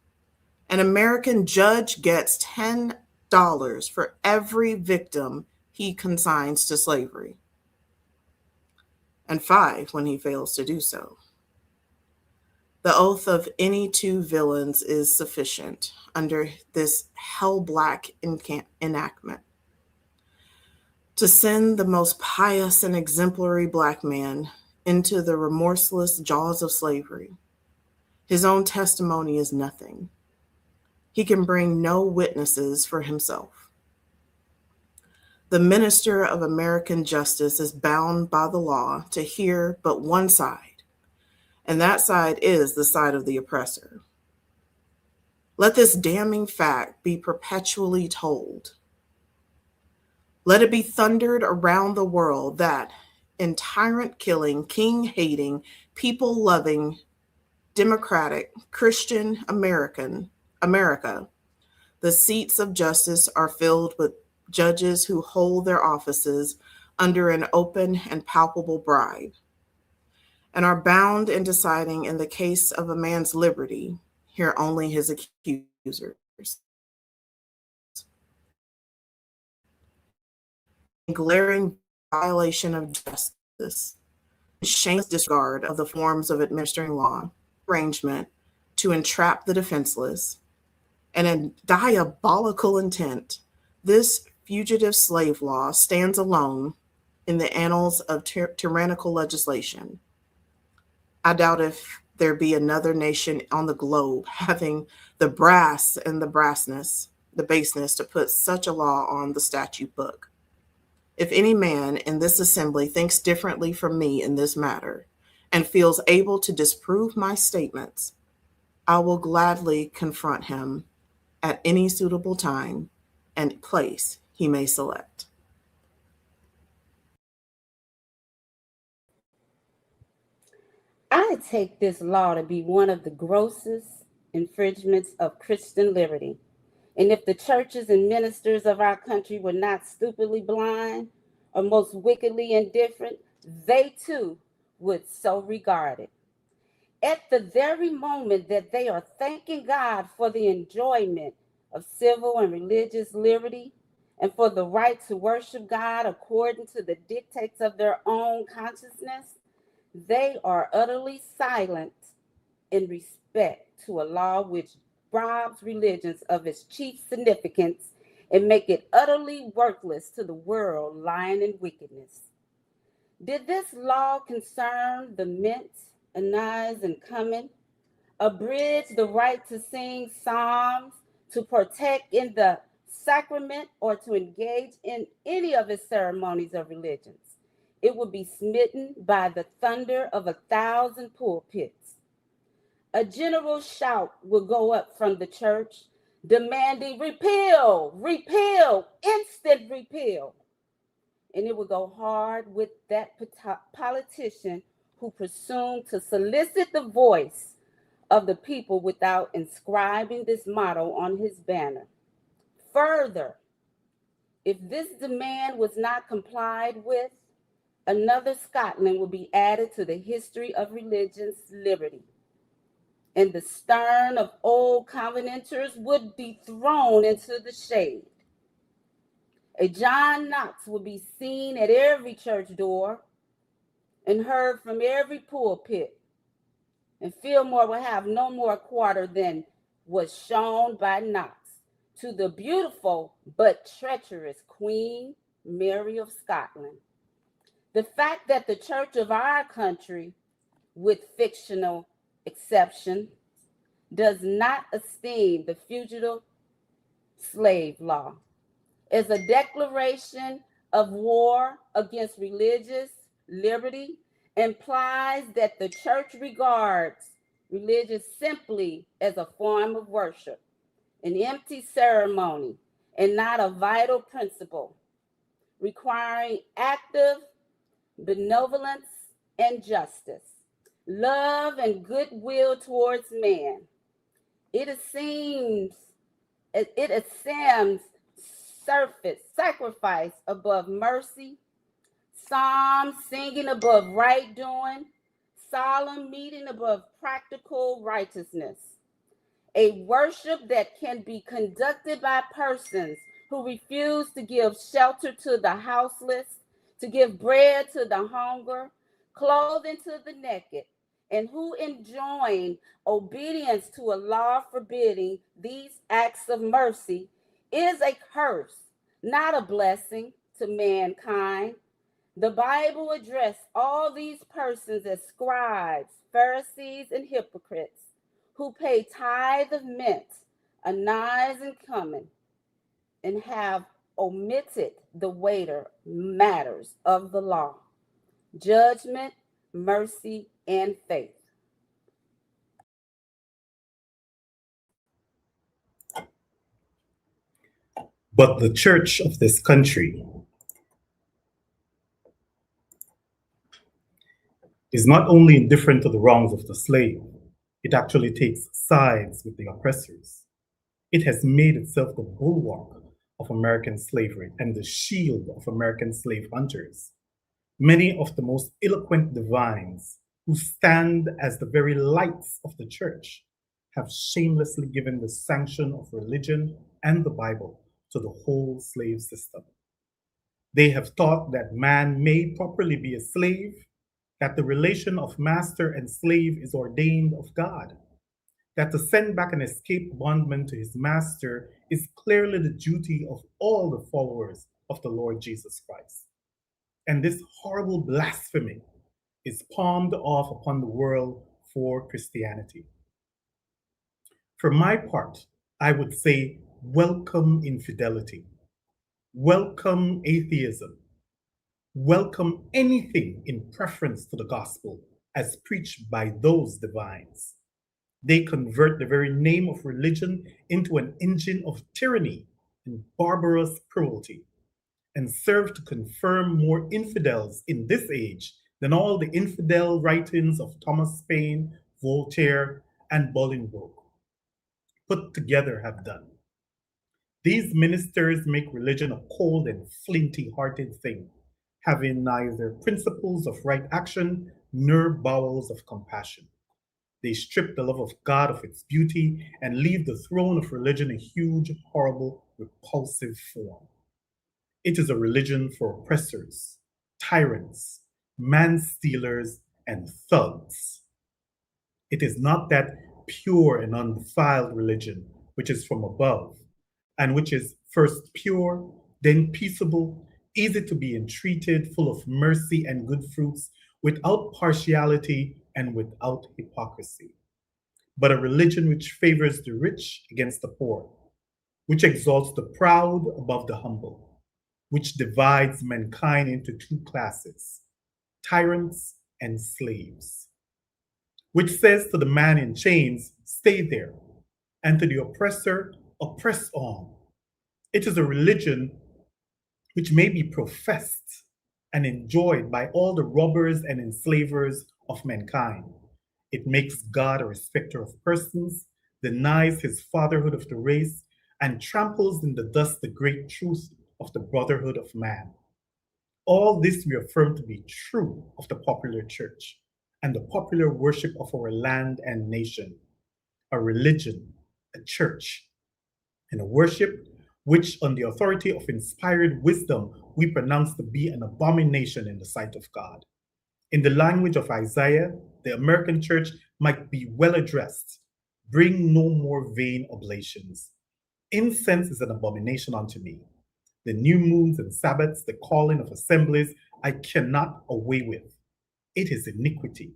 An American judge gets $10 for every victim he consigns to slavery, and 5 when he fails to do so. The oath of any 2 villains is sufficient under this hell-black enactment. to send the most pious and exemplary Black man into the remorseless jaws of slavery. His own testimony is nothing. He can bring no witnesses for himself. The minister of American justice is bound by the law to hear but one side, and that side is the side of the oppressor. Let this damning fact be perpetually told. Let it be thundered around the world that in tyrant-killing, king-hating, people-loving, democratic, Christian America, the seats of justice are filled with judges who hold their offices under an open and palpable bribe, and are bound in deciding in the case of a man's liberty, hear only his accusers. Glaring violation of justice, shameless disregard of the forms of administering law, arrangement to entrap the defenseless, and in diabolical intent, this fugitive slave law stands alone in the annals of tyrannical legislation. I doubt if there be another nation on the globe having the brass and the baseness to put such a law on the statute book. If any man in this assembly thinks differently from me in this matter and feels able to disprove my statements, I will gladly confront him at any suitable time and place he may select. I take this law to be one of the grossest infringements of Christian liberty. And if the churches and ministers of our country were not stupidly blind or most wickedly indifferent, they too would so regard it. At the very moment that they are thanking God for the enjoyment of civil and religious liberty and for the right to worship God according to the dictates of their own consciousness, they are utterly silent in respect to a law which robs religions of its chief significance and make it utterly worthless to the world lying in wickedness. Did this law concern the mint, anise, and cumin, abridge the right to sing psalms, to partake in the sacrament, or to engage in any of its ceremonies of religions, it would be smitten by the thunder of 1,000 pulpits. A general shout will go up from the church demanding repeal, repeal, instant repeal. And it will go hard with that politician who presumed to solicit the voice of the people without inscribing this motto on his banner. Further, if this demand was not complied with, another Scotland will be added to the history of religion's liberty. And the stern of old Covenanters would be thrown into the shade. A John Knox would be seen at every church door and heard from every pulpit. And Fillmore will have no more quarter than was shown by Knox to the beautiful but treacherous Queen Mary of Scotland. The fact that the church of our country, with fictional exception, does not esteem the fugitive slave law as a declaration of war against religious liberty implies that the church regards religion simply as a form of worship, an empty ceremony, and not a vital principle, requiring active benevolence and justice, love and goodwill towards man. It assumes surface sacrifice above mercy, psalm singing above right doing, solemn meeting above practical righteousness. A worship that can be conducted by persons who refuse to give shelter to the houseless, to give bread to the hungry, clothing to the naked, and who enjoin obedience to a law forbidding these acts of mercy, is a curse, not a blessing to mankind. The Bible addressed all these persons as scribes, Pharisees, and hypocrites who pay tithe of mint, anise, and cumin, and have omitted the weightier matters of the law, judgment, mercy, and faith. But the church of this country is not only indifferent to the wrongs of the slave, it actually takes sides with the oppressors. It has made itself the bulwark of American slavery and the shield of American slave hunters. Many of the most eloquent divines who stand as the very lights of the church have shamelessly given the sanction of religion and the Bible to the whole slave system. They have taught that man may properly be a slave, that the relation of master and slave is ordained of God, that to send back an escaped bondman to his master is clearly the duty of all the followers of the Lord Jesus Christ. And this horrible blasphemy is palmed off upon the world for Christianity. For my part, I would say, welcome infidelity, welcome atheism, welcome anything in preference to the gospel as preached by those divines. They convert the very name of religion into an engine of tyranny and barbarous cruelty, and serve to confirm more infidels in this age than all the infidel writings of Thomas Paine, Voltaire, and Bolingbroke put together have done. These ministers make religion a cold and flinty-hearted thing, having neither principles of right action nor bowels of compassion. They strip the love of God of its beauty and leave the throne of religion a huge, horrible, repulsive form. It is a religion for oppressors, tyrants, man-stealers, and thugs. It is not that pure and undefiled religion which is from above, and which is first pure, then peaceable, easy to be entreated, full of mercy and good fruits, without partiality and without hypocrisy. But a religion which favors the rich against the poor, which exalts the proud above the humble, which divides mankind into two classes, tyrants and slaves, which says to the man in chains, stay there, and to the oppressor, oppress on. It is a religion which may be professed and enjoyed by all the robbers and enslavers of mankind. It makes God a respecter of persons, denies his fatherhood of the race, and tramples in the dust the great truth of the brotherhood of man. All this we affirm to be true of the popular church and the popular worship of our land and nation, a religion, a church, and a worship which on the authority of inspired wisdom we pronounce to be an abomination in the sight of God. In the language of Isaiah, the American church might be well addressed, bring no more vain oblations. Incense is an abomination unto me. The new moons and Sabbaths, the calling of assemblies, I cannot away with. It is iniquity,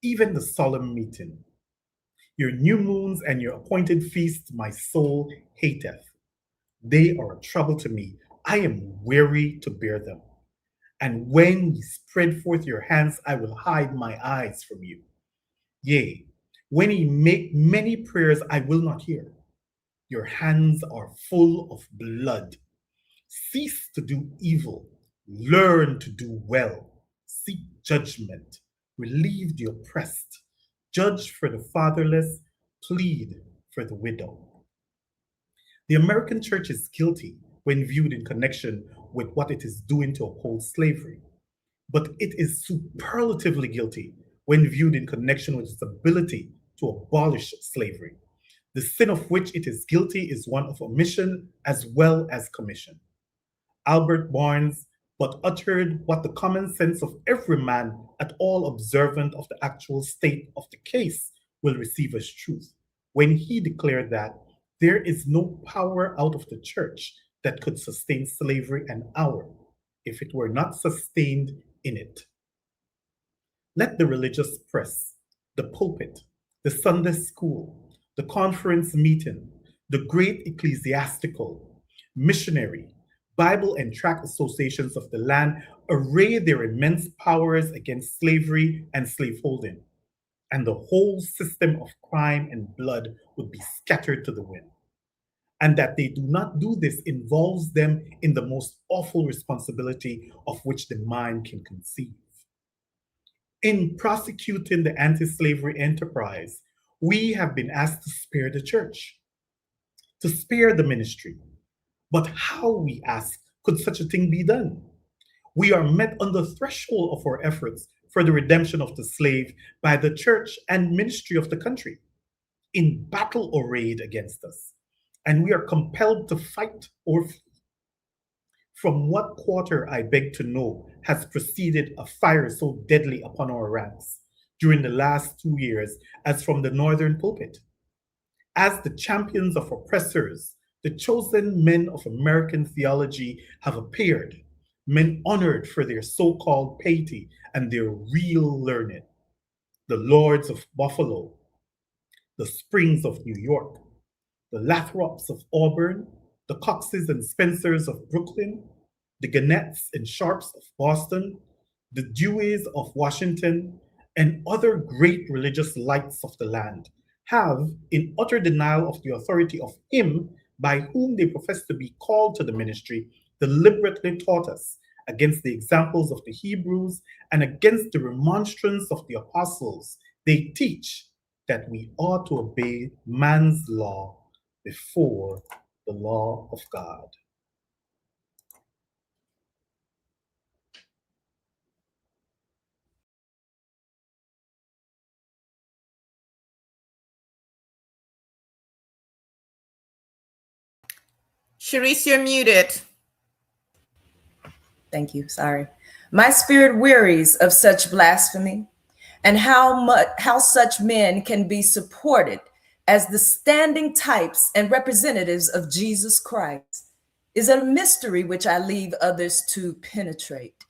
even the solemn meeting. Your new moons and your appointed feasts my soul hateth. They are a trouble to me. I am weary to bear them. And when ye spread forth your hands, I will hide my eyes from you. Yea, when ye make many prayers, I will not hear. Your hands are full of blood. Cease to do evil. Learn to do well. Seek judgment. Relieve the oppressed. Judge for the fatherless. Plead for the widow. The American church is guilty when viewed in connection with what it is doing to uphold slavery, but it is superlatively guilty when viewed in connection with its ability to abolish slavery. The sin of which it is guilty is one of omission as well as commission. Albert Barnes but uttered what the common sense of every man at all observant of the actual state of the case will receive as truth, when he declared that there is no power out of the church that could sustain slavery an hour, if it were not sustained in it. Let the religious press, the pulpit, the Sunday school, the conference meeting, the great ecclesiastical, missionary, Bible and tract associations of the land array their immense powers against slavery and slaveholding, and the whole system of crime and blood would be scattered to the wind. And that they do not do this involves them in the most awful responsibility of which the mind can conceive. In prosecuting the anti-slavery enterprise, we have been asked to spare the church, to spare the ministry. But how, we ask, could such a thing be done? We are met on the threshold of our efforts for the redemption of the slave by the church and ministry of the country, in battle arrayed against us, and we are compelled to fight or flee. From what quarter, I beg to know, has proceeded a fire so deadly upon our ranks during the last 2 years as from the northern pulpit? As the champions of oppressors, the chosen men of American theology have appeared, men honored for their so-called piety and their real learning. The Lords of Buffalo, the Springs of New York, the Lathrops of Auburn, the Coxes and Spencers of Brooklyn, the Gannett's and Sharps of Boston, the Deways of Washington, and other great religious lights of the land have, in utter denial of the authority of him by whom they profess to be called to the ministry, deliberately taught us against the examples of the Hebrews and against the remonstrance of the apostles. They teach that we ought to obey man's law before the law of God. Sharice, you're muted. Thank you, sorry. My spirit wearies of such blasphemy, and how such men can be supported as the standing types and representatives of Jesus Christ is a mystery which I leave others to penetrate.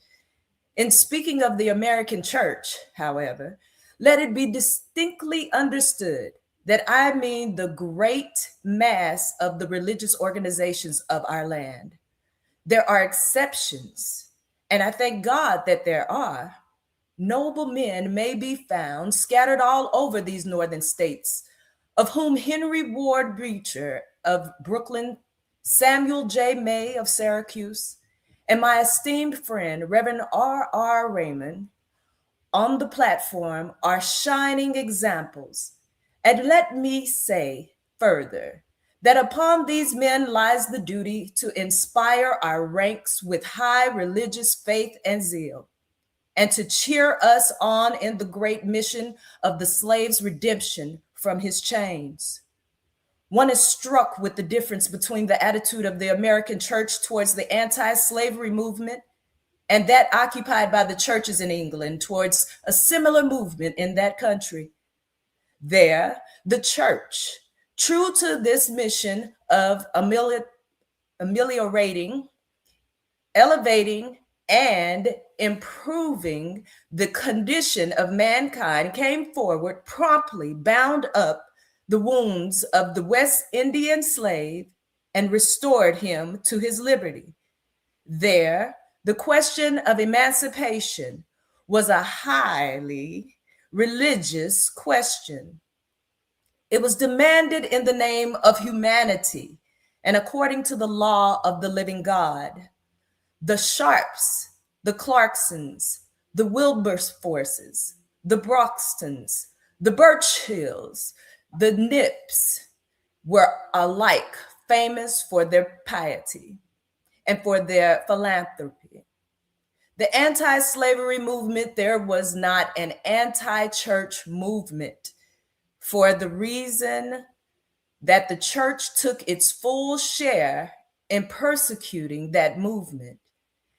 In speaking of the American church, however, let it be distinctly understood that I mean the great mass of the religious organizations of our land. There are exceptions, and I thank God that there are. Noble men may be found scattered all over these northern states, of whom Henry Ward Beecher of Brooklyn, Samuel J. May of Syracuse, and my esteemed friend, Reverend R.R. Raymond, on the platform are shining examples. And let me say further that upon these men lies the duty to inspire our ranks with high religious faith and zeal, and to cheer us on in the great mission of the slave's redemption from his chains. One is struck with the difference between the attitude of the American church towards the anti-slavery movement and that occupied by the churches in England towards a similar movement in that country. There, the church, true to this mission of ameliorating, elevating, and improving the condition of mankind, came forward, promptly bound up the wounds of the West Indian slave and restored him to his liberty. There, the question of emancipation was a highly religious question. It was demanded in the name of humanity and according to the law of the living God. The Sharps, the Clarksons, the Wilberforces, the Broxtons, the Birchills, the Nips were alike famous for their piety and for their philanthropy. The anti-slavery movement, there was not an anti-church movement, for the reason that the church took its full share in persecuting that movement.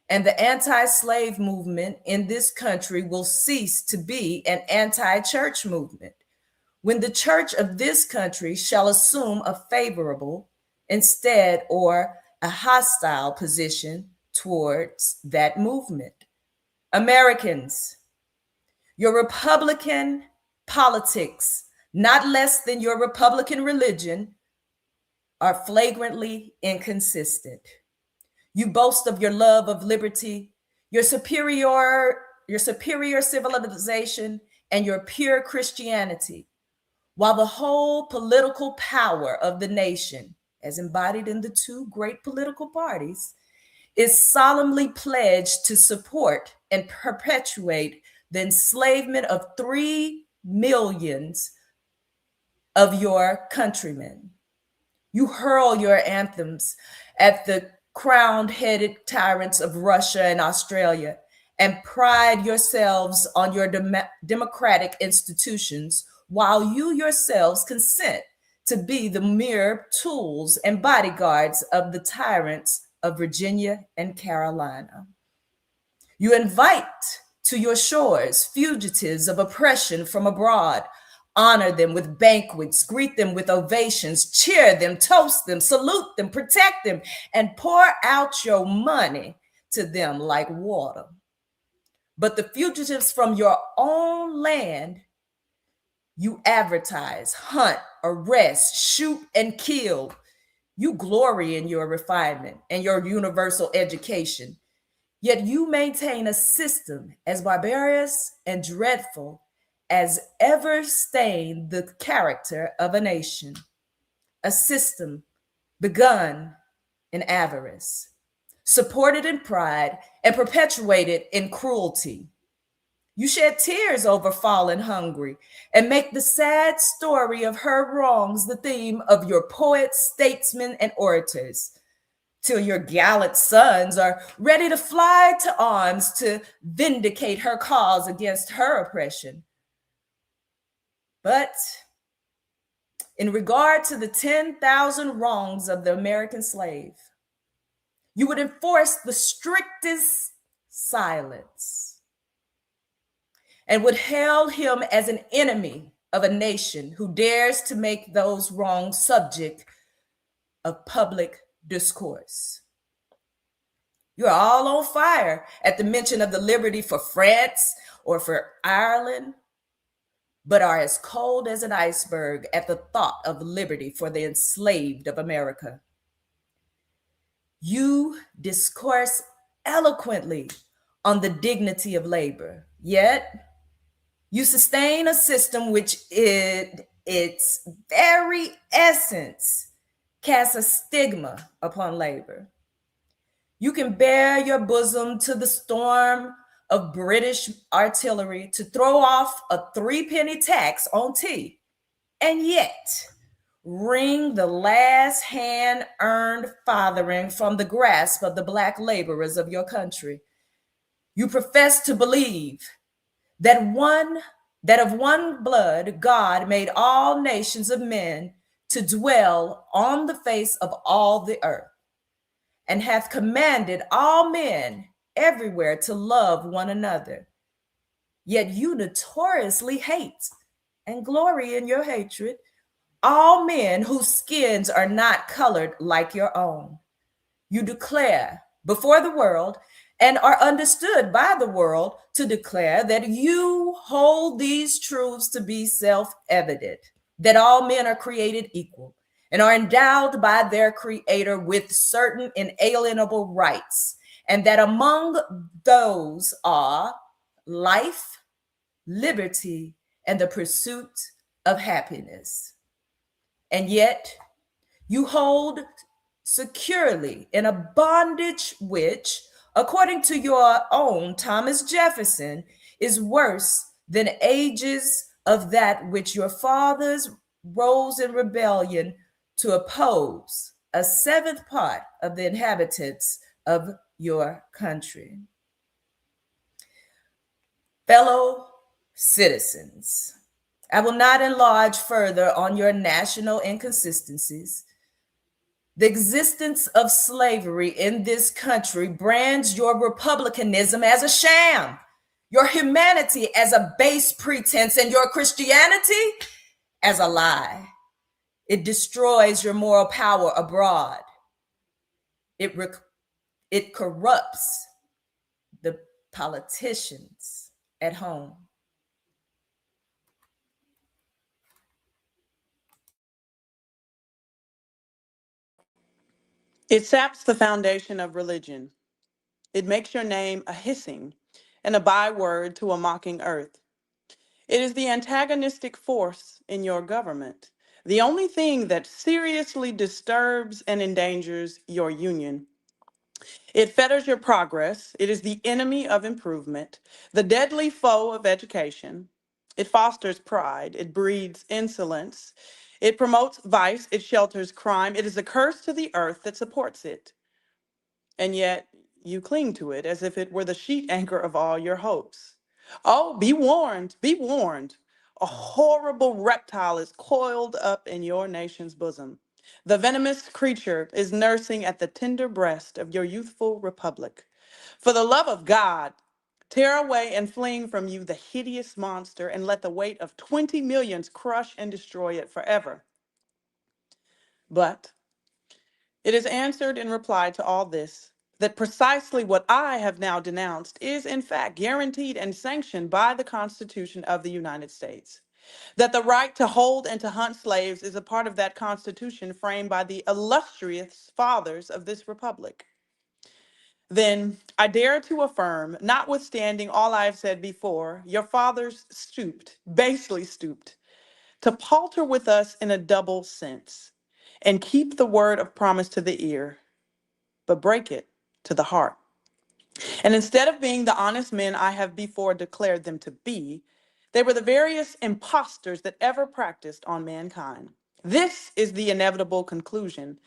And the anti-slave movement in this country will cease to be an anti-church movement when the church of this country shall assume a favorable instead or a hostile position towards that movement. Americans, your Republican politics, not less than your Republican religion, are flagrantly inconsistent. You boast of your love of liberty, your superior civilization, and your pure Christianity, while the whole political power of the nation, as embodied in the two great political parties, is solemnly pledged to support and perpetuate the enslavement of 3 million of your countrymen. You hurl your anthems at the crowned-headed tyrants of Russia and Australia and pride yourselves on your democratic institutions, while you yourselves consent to be the mere tools and bodyguards of the tyrants of Virginia and Carolina. You invite to your shores fugitives of oppression from abroad. Honor them with banquets, greet them with ovations, cheer them, toast them, salute them, protect them, and pour out your money to them like water. But the fugitives from your own land, you advertise, hunt, arrest, shoot, and kill. You glory in your refinement and your universal education, yet you maintain a system as barbarous and dreadful as ever stained the character of a nation, a system begun in avarice, supported in pride, and perpetuated in cruelty. You shed tears over fallen Hungary and make the sad story of her wrongs the theme of your poets, statesmen, and orators, till your gallant sons are ready to fly to arms to vindicate her cause against her oppression. But in regard to the 10,000 wrongs of the American slave, you would enforce the strictest silence and would hail him as an enemy of a nation who dares to make those wrongs subject of public discourse. You're all on fire at the mention of the liberty for France or for Ireland, but are as cold as an iceberg at the thought of liberty for the enslaved of America. You discourse eloquently on the dignity of labor, yet you sustain a system which in its very essence casts a stigma upon labor. You can bare your bosom to the storm of British artillery to throw off a 3-penny tax on tea, and yet wring the last hand-earned farthing from the grasp of the Black laborers of your country. You profess to believe that of one blood God made all nations of men to dwell on the face of all the earth, and hath commanded all men everywhere to love one another. Yet you notoriously hate and glory in your hatred all men whose skins are not colored like your own. You declare before the world and are understood by the world to declare that you hold these truths to be self-evident, that all men are created equal and are endowed by their Creator with certain inalienable rights, and that among those are life, liberty, and the pursuit of happiness. And yet you hold securely in a bondage which, according to your own Thomas Jefferson, is worse than ages of that which your fathers rose in rebellion to oppose a 7th part of the inhabitants of your country. Fellow citizens, I will not enlarge further on your national inconsistencies. The existence of slavery in this country brands your republicanism as a sham, your humanity as a base pretense, and your Christianity as a lie. It destroys your moral power abroad. It It corrupts the politicians at home. It saps the foundation of religion. It makes your name a hissing and a byword to a mocking earth. It is the antagonistic force in your government, the only thing that seriously disturbs and endangers your union. It fetters your progress. It is the enemy of improvement, the deadly foe of education. It fosters pride. It breeds insolence. It promotes vice. It shelters crime. It is a curse to the earth that supports it. And yet you cling to it as if it were the sheet anchor of all your hopes. Oh, be warned, be warned. A horrible reptile is coiled up in your nation's bosom. The venomous creature is nursing at the tender breast of your youthful republic. For the love of God, tear away and fling from you the hideous monster and let the weight of 20 millions crush and destroy it forever. But it is answered in reply to all this that precisely what I have now denounced is in fact guaranteed and sanctioned by the Constitution of the United States. That the right to hold and to hunt slaves is a part of that Constitution framed by the illustrious fathers of this republic. Then I dare to affirm, notwithstanding all I have said before, your fathers stooped, basely stooped, to palter with us in a double sense and keep the word of promise to the ear, but break it to the heart. And instead of being the honest men I have before declared them to be, they were the various impostors that ever practiced on mankind. This is the inevitable conclusion,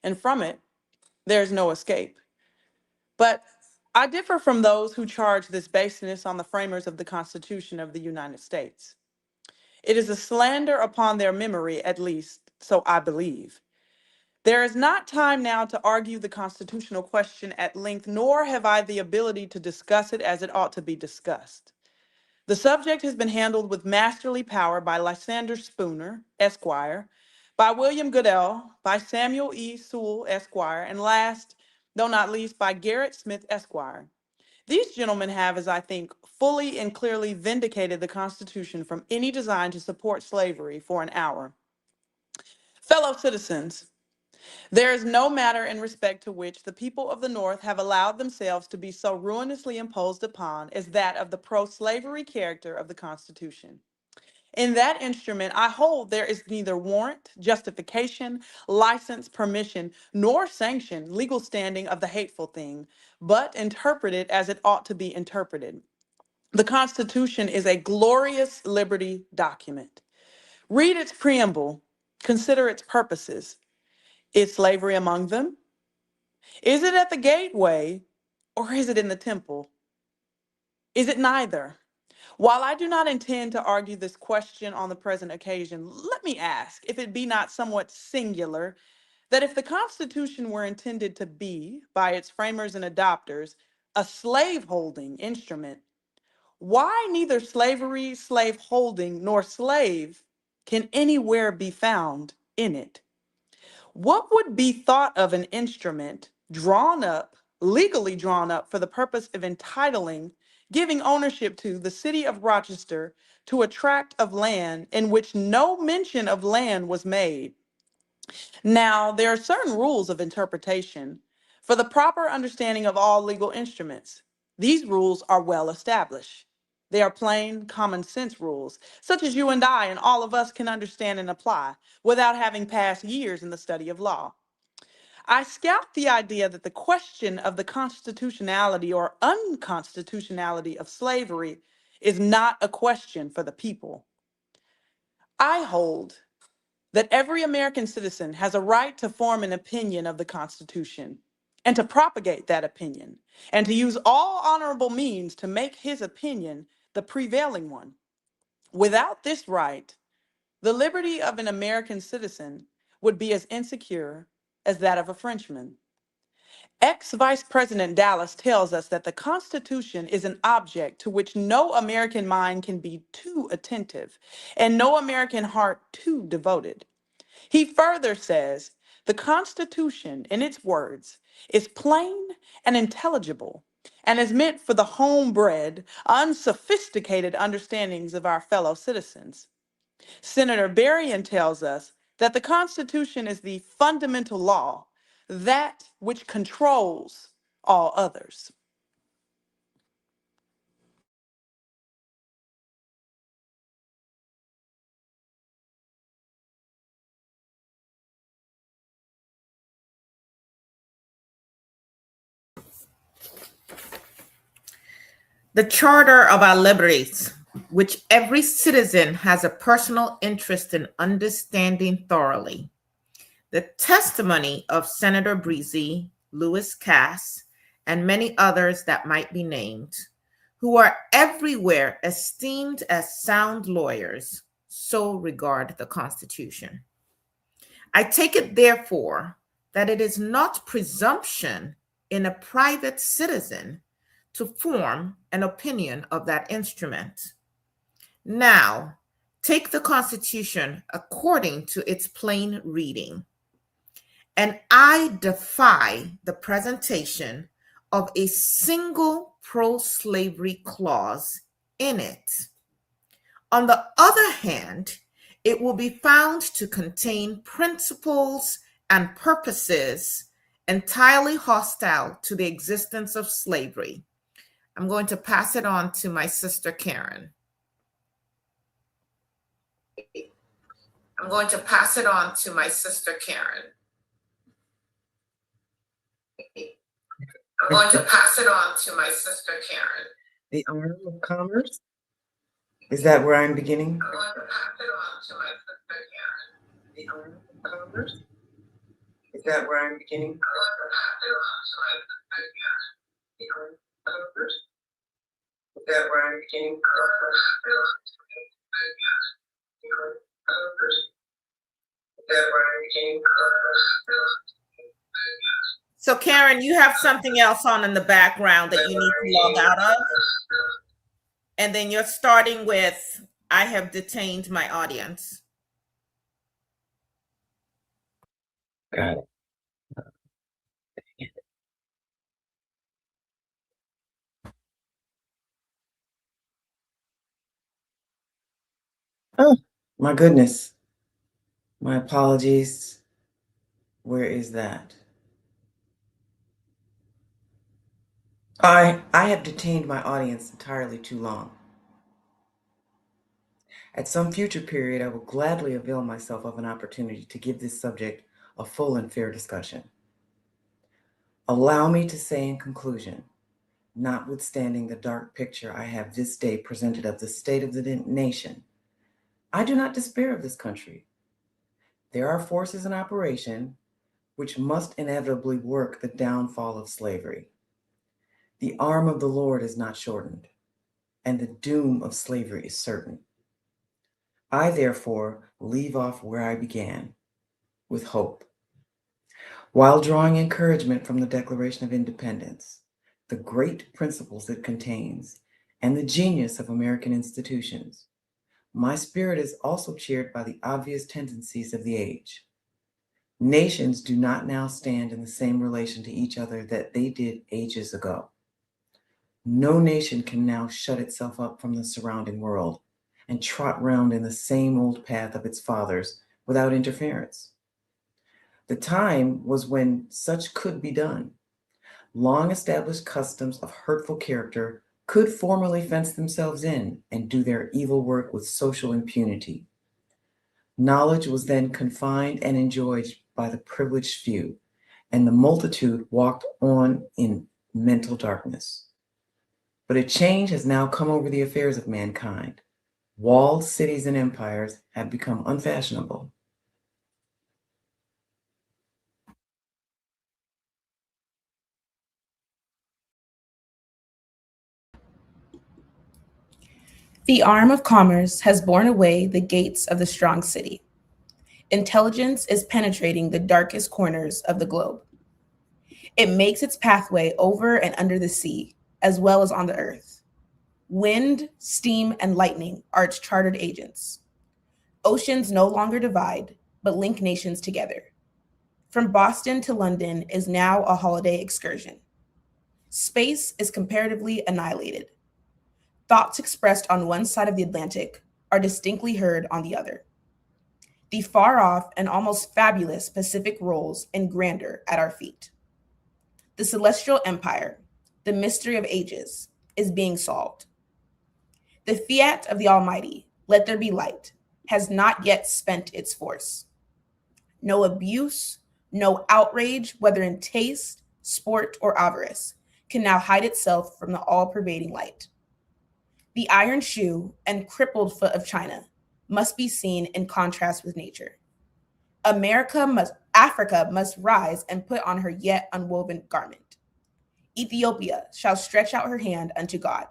and from it, there is no escape. But I differ from those who charge this baseness on the framers of the Constitution of the United States. It is a slander upon their memory, at least, so I believe. There is not time now to argue the constitutional question at length, nor have I the ability to discuss it as it ought to be discussed. The subject has been handled with masterly power by Lysander Spooner, Esquire, by William Goodell, by Samuel E. Sewell, Esquire, and last, though not least, by Garrett Smith, Esquire. These gentlemen have, as I think, fully and clearly vindicated the Constitution from any design to support slavery for an hour. Fellow citizens, there is no matter in respect to which the people of the North have allowed themselves to be so ruinously imposed upon as that of the pro-slavery character of the Constitution. In that instrument, I hold there is neither warrant, justification, license, permission, nor sanction, legal standing of the hateful thing, but interpreted as it ought to be interpreted. The Constitution is a glorious liberty document. Read its preamble, consider its purposes. Is slavery among them? Is it at the gateway or is it in the temple? Is it neither? While I do not intend to argue this question on the present occasion, let me ask if it be not somewhat singular that if the Constitution were intended to be, by its framers and adopters, a slave-holding instrument, why neither slavery, slave-holding, nor slave can anywhere be found in it? What would be thought of an instrument drawn up, legally drawn up for the purpose of entitling, giving ownership to the city of Rochester to a tract of land in which no mention of land was made? Now, there are certain rules of interpretation for the proper understanding of all legal instruments. These rules are well established. They are plain, common sense rules, such as you and I and all of us can understand and apply without having passed years in the study of law. I scout the idea that the question of the constitutionality or unconstitutionality of slavery is not a question for the people. I hold that every American citizen has a right to form an opinion of the Constitution and to propagate that opinion and to use all honorable means to make his opinion the prevailing one. Without this right, the liberty of an American citizen would be as insecure as that of a Frenchman. Ex-Vice President Dallas tells us that the Constitution is an object to which no American mind can be too attentive and no American heart too devoted. He further says, the Constitution, in its words, is plain and intelligible and is meant for the homebred, unsophisticated understandings of our fellow citizens. Senator Berrien tells us that the Constitution is the fundamental law, that which controls all others. The Charter of our Liberties, which every citizen has a personal interest in understanding thoroughly. The testimony of Senator Breezy, Lewis Cass, and many others that might be named, who are everywhere esteemed as sound lawyers, so regard the Constitution. I take it, therefore, that it is not presumption in a private citizen to form an opinion of that instrument. Now, take the Constitution according to its plain reading, and I defy the presentation of a single pro-slavery clause in it. On the other hand, it will be found to contain principles and purposes entirely hostile to the existence of slavery. I'm going to pass it on to my sister Karen. I'm going to pass it on to my sister Karen. I'm going to pass it on to my sister Karen. The arm of commerce? Is that where I'm beginning? I'm going to pass it on to my sister Karen. The arm of commerce? Is that where I'm beginning? I'm going to pass it on to my sister Karen. The arm of commerce? Is that where I'm beginning? So Karen, you have something else on in the background that you need to log out of. And then you're starting with, I have detained my audience. Got it. Oh, my goodness. My apologies. Where is that? I have detained my audience entirely too long. At some future period, I will gladly avail myself of an opportunity to give this subject a full and fair discussion. Allow me to say in conclusion, notwithstanding the dark picture I have this day presented of the state of the nation, I do not despair of this country. There are forces in operation which must inevitably work the downfall of slavery. The arm of the Lord is not shortened, and the doom of slavery is certain. I, therefore, leave off where I began, with hope. While drawing encouragement from the Declaration of Independence, the great principles it contains, and the genius of American institutions, my spirit is also cheered by the obvious tendencies of the age. Nations do not now stand in the same relation to each other that they did ages ago. No nation can now shut itself up from the surrounding world and trot round in the same old path of its fathers without interference. The time was when such could be done. Long-established customs of hurtful character could formally fence themselves in and do their evil work with social impunity. Knowledge was then confined and enjoyed by the privileged few, and the multitude walked on in mental darkness. But a change has now come over the affairs of mankind. Walled cities and empires have become unfashionable. The arm of commerce has borne away the gates of the strong city. Intelligence is penetrating the darkest corners of the globe. It makes its pathway over and under the sea, as well as on the earth. Wind, steam, and lightning are its chartered agents. Oceans no longer divide, but link nations together. From Boston to London is now a holiday excursion. Space is comparatively annihilated. Thoughts expressed on one side of the Atlantic are distinctly heard on the other. The far off and almost fabulous Pacific rolls in grandeur at our feet. The celestial empire, the mystery of ages, is being solved. The fiat of the Almighty, let there be light, has not yet spent its force. No abuse, no outrage, whether in taste, sport, or avarice, can now hide itself from the all-pervading light. The iron shoe and crippled foot of China must be seen in contrast with nature. Africa must rise and put on her yet unwoven garment. Ethiopia shall stretch out her hand unto God.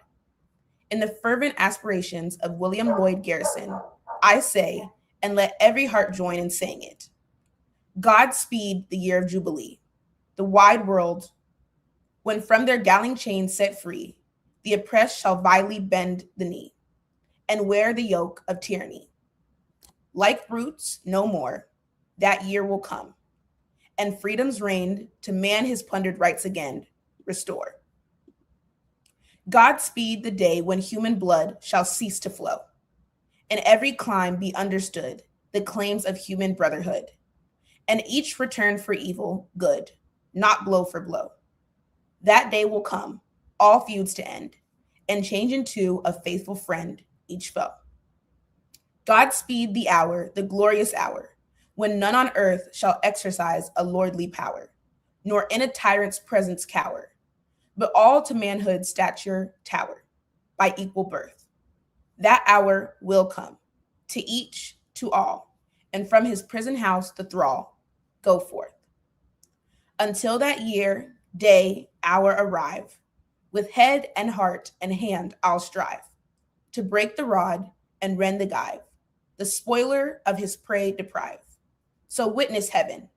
In the fervent aspirations of William Lloyd Garrison, I say, and let every heart join in saying it, God speed the year of Jubilee, the wide world, when from their galling chains set free, the oppressed shall vilely bend the knee and wear the yoke of tyranny. Like brutes, no more, that year will come, and freedom's reign to man his plundered rights again restore. God speed the day when human blood shall cease to flow, and every clime be understood the claims of human brotherhood, and each return for evil good, not blow for blow. That day will come, all feuds to end, and change into a faithful friend each foe. God speed the hour, the glorious hour, when none on earth shall exercise a lordly power, nor in a tyrant's presence cower, but all to manhood's stature tower, by equal birth. That hour will come, to each, to all, and from his prison house the thrall, go forth. Until that year, day, hour arrive, with head and heart and hand I'll strive, to break the rod and rend the gyve, the spoiler of his prey deprive. So witness heaven,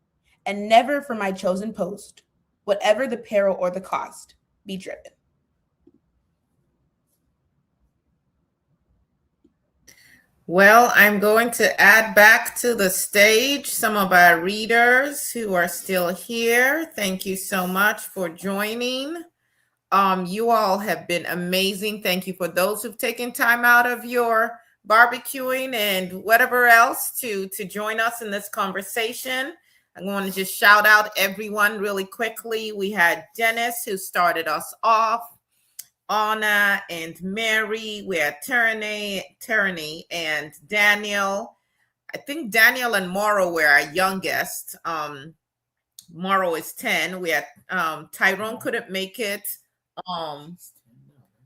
and never from my chosen post, whatever the peril or the cost, be driven. Well, I'm going to add back to the stage some of our readers who are still here. Thank you so much for joining. You all have been amazing. Thank you for those who've taken time out of your barbecuing and whatever else to join us in this conversation. I'm going to just shout out everyone really quickly. We had Dennis who started us off, Anna and Mary. We had Tyranny and Daniel. I think Daniel and Morrow were our youngest. Morrow is 10. We had Tyrone couldn't make it.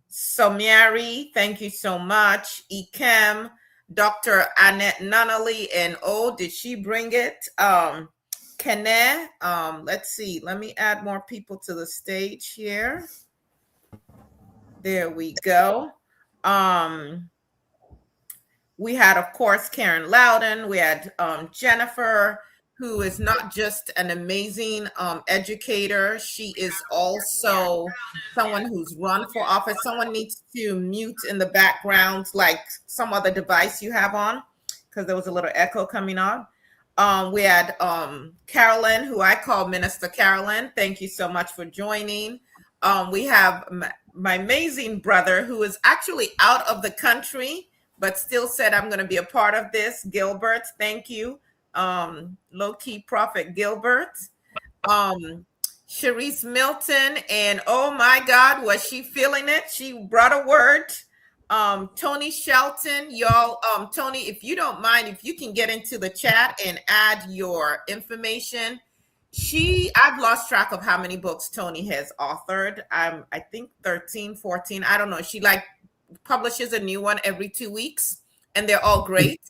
So Mary, thank you so much. Ikem, Dr. Annette Nunnally, and did she bring it? Kene, let's see. Let me add more people to the stage here. There we go. We had, of course, Karen Loudon. We had Jennifer, who is not just an amazing educator. She is also someone who's run for office. Someone needs to mute in the background, like some other device you have on, because there was a little echo coming on. We had Carolyn, who I call Minister Carolyn. Thank you so much for joining. We have my amazing brother, who is actually out of the country, but still said, I'm going to be a part of this. Gilbert, thank you. Low-key Prophet Gilbert. Sharice Milton, and oh my God, was she feeling it? She brought a word. Tony Shelton, y'all. Tony, if you don't mind, if you can get into the chat and add your information. I've lost track of how many books Tony has authored. I think 13, 14. I don't know. She publishes a new one every 2 weeks, and they're all great.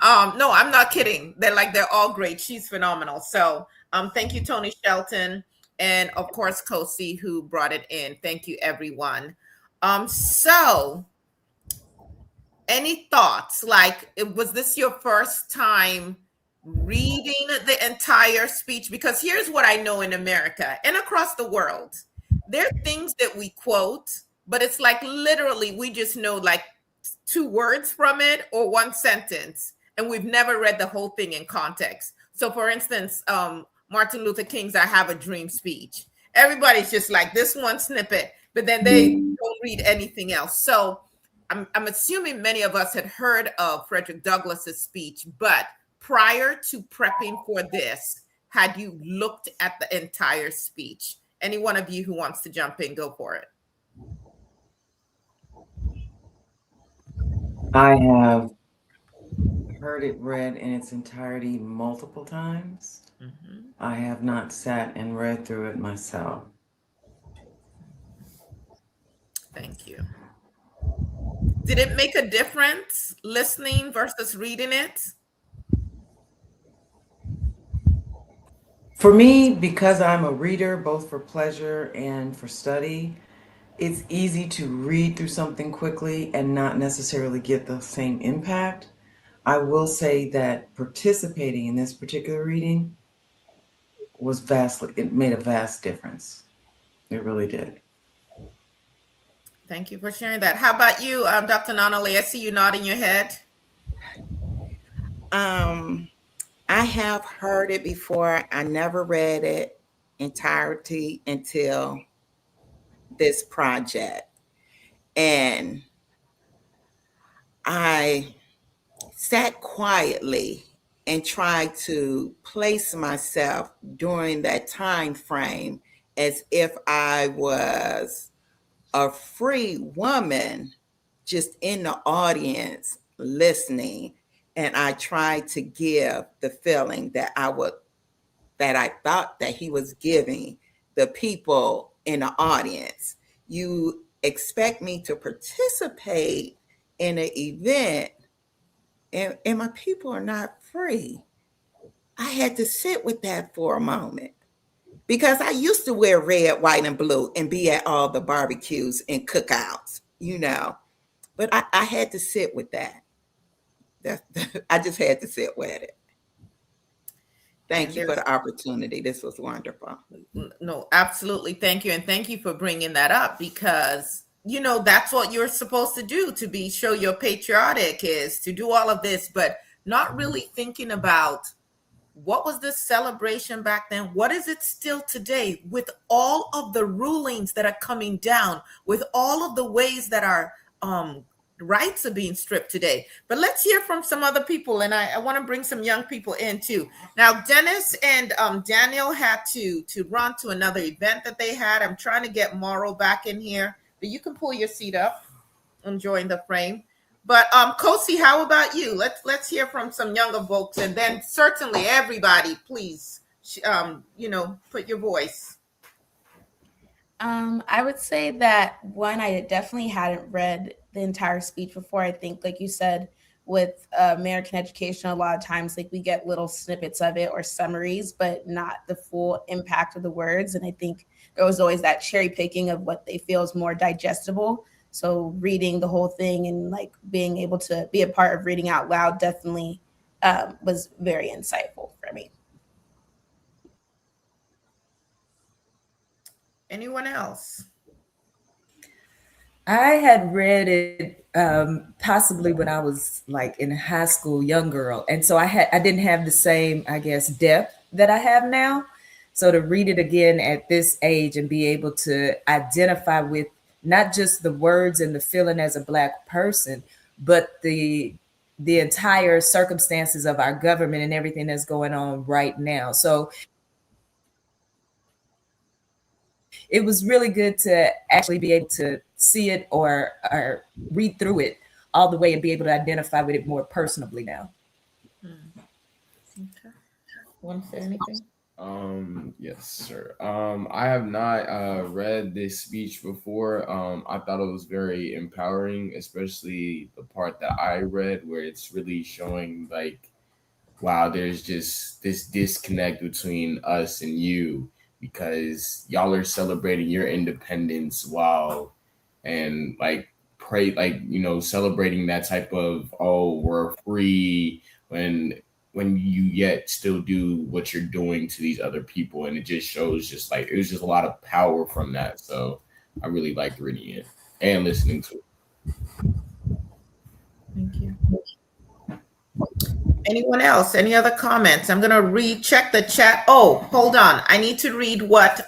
No, I'm not kidding. They're all great. She's phenomenal. So thank you, Tony Shelton. And of course, Kosi, who brought it in. Thank you, everyone. So any thoughts? Was this your first time reading the entire speech? Because here's what I know in America and across the world. There are things that we quote, but it's literally we just know 2 words from it or 1 sentence. And we've never read the whole thing in context. So for instance, Martin Luther King's I Have a Dream speech. Everybody's just like this one snippet, but then they don't read anything else. So I'm assuming many of us had heard of Frederick Douglass's speech, but prior to prepping for this, had you looked at the entire speech? Any one of you who wants to jump in, go for it. I have heard it read in its entirety multiple times. I have not sat and read through it myself. Thank you. Did it make a difference listening versus reading it? For me, because I'm a reader, both for pleasure and for study, it's easy to read through something quickly and not necessarily get the same impact. I will say that participating in this particular reading was it made a vast difference. It really did. Thank you for sharing that. How about you, Dr. Nonale? I see you nodding your head. I have heard it before. I never read it entirety until this project. And I sat quietly and tried to place myself during that time frame as if I was a free woman just in the audience listening. And I tried to give the feeling that I thought that he was giving the people in the audience. You expect me to participate in an event and my people are not free. I had to sit with that for a moment because I used to wear red, white, and blue and be at all the barbecues and cookouts, but I had to sit with that. I just had to sit with it. Thank you for the opportunity. This was wonderful. No, absolutely. Thank you. And thank you for bringing that up because, that's what you're supposed to do show you're patriotic is to do all of this, but not really thinking about what was this celebration back then? What is it still today with all of the rulings that are coming down, with all of the ways that our rights are being stripped today? But let's hear from some other people. And I want to bring some young people in too. Now, Dennis and Daniel had to run to another event that they had. I'm trying to get Mauro back in here, but you can pull your seat up and join the frame. But Kosi, how about you? Let's hear from some younger folks, and then certainly everybody, please, put your voice. I would say that one, I definitely hadn't read the entire speech before. I think, like you said, with American education, a lot of times we get little snippets of it or summaries, but not the full impact of the words. And I think there was always that cherry picking of what they feel is more digestible. So reading the whole thing and being able to be a part of reading out loud definitely was very insightful for me. Anyone else? I had read it possibly when I was in high school, young girl. And so I didn't have the same, I guess, depth that I have now. So to read it again at this age and be able to identify with not just the words and the feeling as a Black person, but the entire circumstances of our government and everything that's going on right now. So it was really good to actually be able to see it or read through it all the way and be able to identify with it more personally now. Okay. Want to say anything? Yes, sir. I have not read this speech before. I thought it was very empowering, especially the part that I read where it's really showing wow, there's just this disconnect between us and you because y'all are celebrating your independence celebrating that type of, oh, we're free when you yet still do what you're doing to these other people. And it just shows it was just a lot of power from that. So I really liked reading it and listening to it. Thank you. Anyone else? Any other comments? I'm gonna recheck the chat. Oh, hold on. I need to read what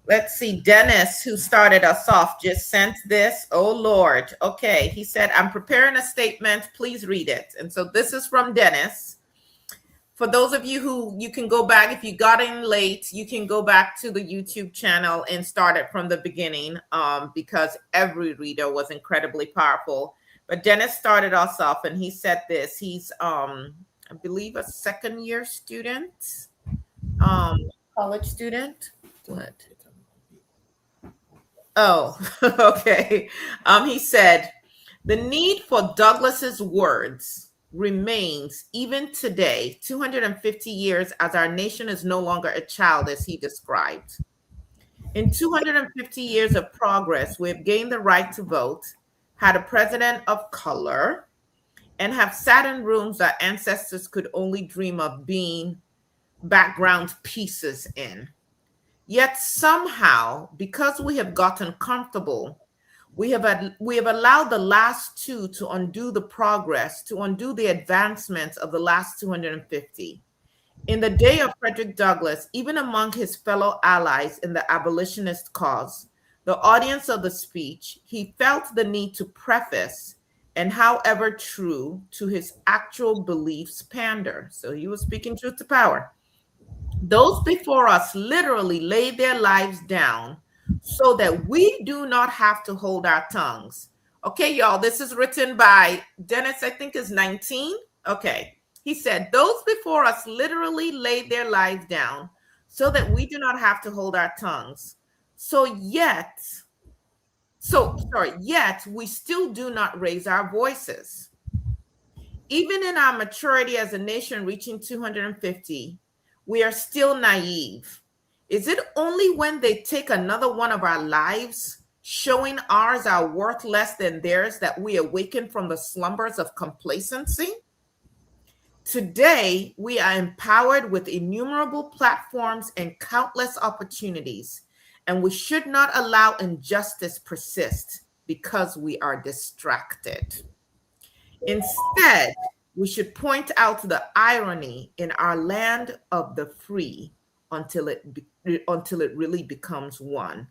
let's see, Dennis, who started us off, just sent this. Oh Lord. Okay. He said, I'm preparing a statement. Please read it. And so this is from Dennis. For those of you who you can go back, if you got in late, you can go back to the YouTube channel and start it from the beginning, because every reader was incredibly powerful. But Dennis started us off and he said this. He's, I believe, a second-year student, college student. What? Oh, okay. He said, the need for Douglas's words remains even today, 250 years as our nation is no longer a child, as he described. In 250 years of progress, we have gained the right to vote, had a president of color, and have sat in rooms our ancestors could only dream of being background pieces in. Yet somehow, because we have gotten comfortable, we have allowed the last two to undo the progress, to undo the advancements of the last 250. In the day of Frederick Douglass, even among his fellow allies in the abolitionist cause, the audience of the speech, he felt the need to preface, and however true to his actual beliefs, pander. So he was speaking truth to power. Those before us literally laid their lives down so that we do not have to hold our tongues. Okay, y'all, this is written by Dennis, I think is 19. Okay. He said, those before us literally laid their lives down so that we do not have to hold our tongues. Yet we still do not raise our voices. Even in our maturity as a nation reaching 250, we are still naive. Is it only when they take another one of our lives, showing ours are worth less than theirs, that we awaken from the slumbers of complacency? Today, we are empowered with innumerable platforms and countless opportunities, and we should not allow injustice persist because we are distracted. Instead, we should point out the irony in our land of the free until it really becomes one.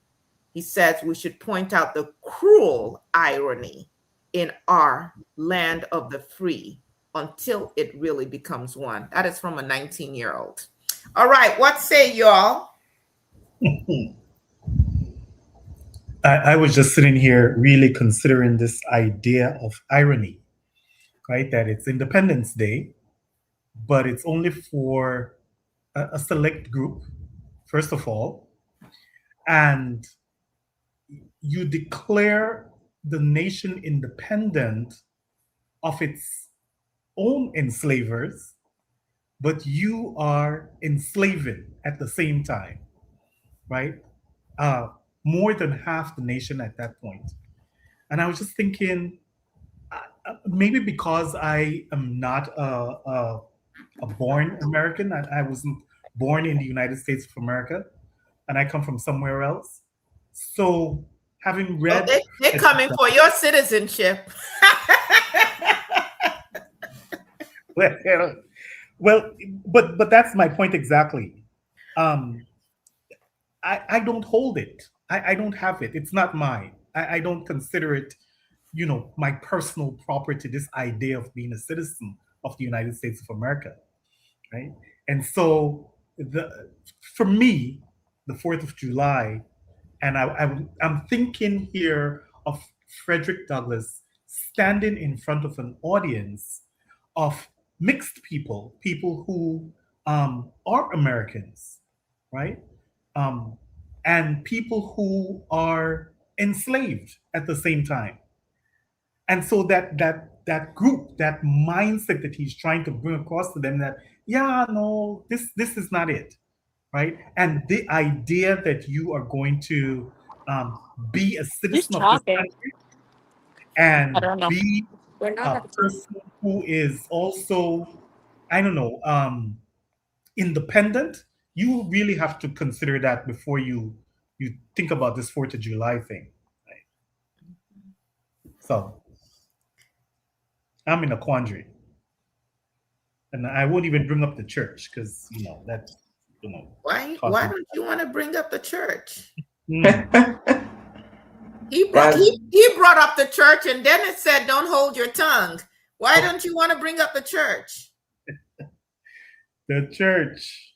He says we should point out the cruel irony in our land of the free until it really becomes one. That is from a 19-year-old. All right, what say y'all? I was just sitting here really considering this idea of irony, right? That it's Independence Day, but it's only for a select group, first of all, and you declare the nation independent of its own enslavers, but you are enslaving at the same time, right? More than half the nation at that point. And I was just thinking, maybe because I am not a born American, I wasn't born in the United States of America, and I come from somewhere else. So having read... they're coming for your citizenship. Well, but that's my point exactly. I don't hold it. I don't have it. It's not mine. I don't consider it, my personal property, this idea of being a citizen of the United States of America, right? And so for me, the 4th of July, and I'm thinking here of Frederick Douglass standing in front of an audience of mixed people who are Americans, right? And people who are enslaved at the same time. And so that group, that mindset that he's trying to bring across to them, that, no, this is not it, right? And the idea that you are going to be a citizen of this country and be a person who is also, independent, you really have to consider that before you think about this 4th of July thing, right? So I'm in a quandary. And I won't even bring up the church because, that, Why causes- don't you want to bring up the church? Mm. He brought up the church, and then it said, "Don't hold your tongue." Why don't you want to bring up the church? The church.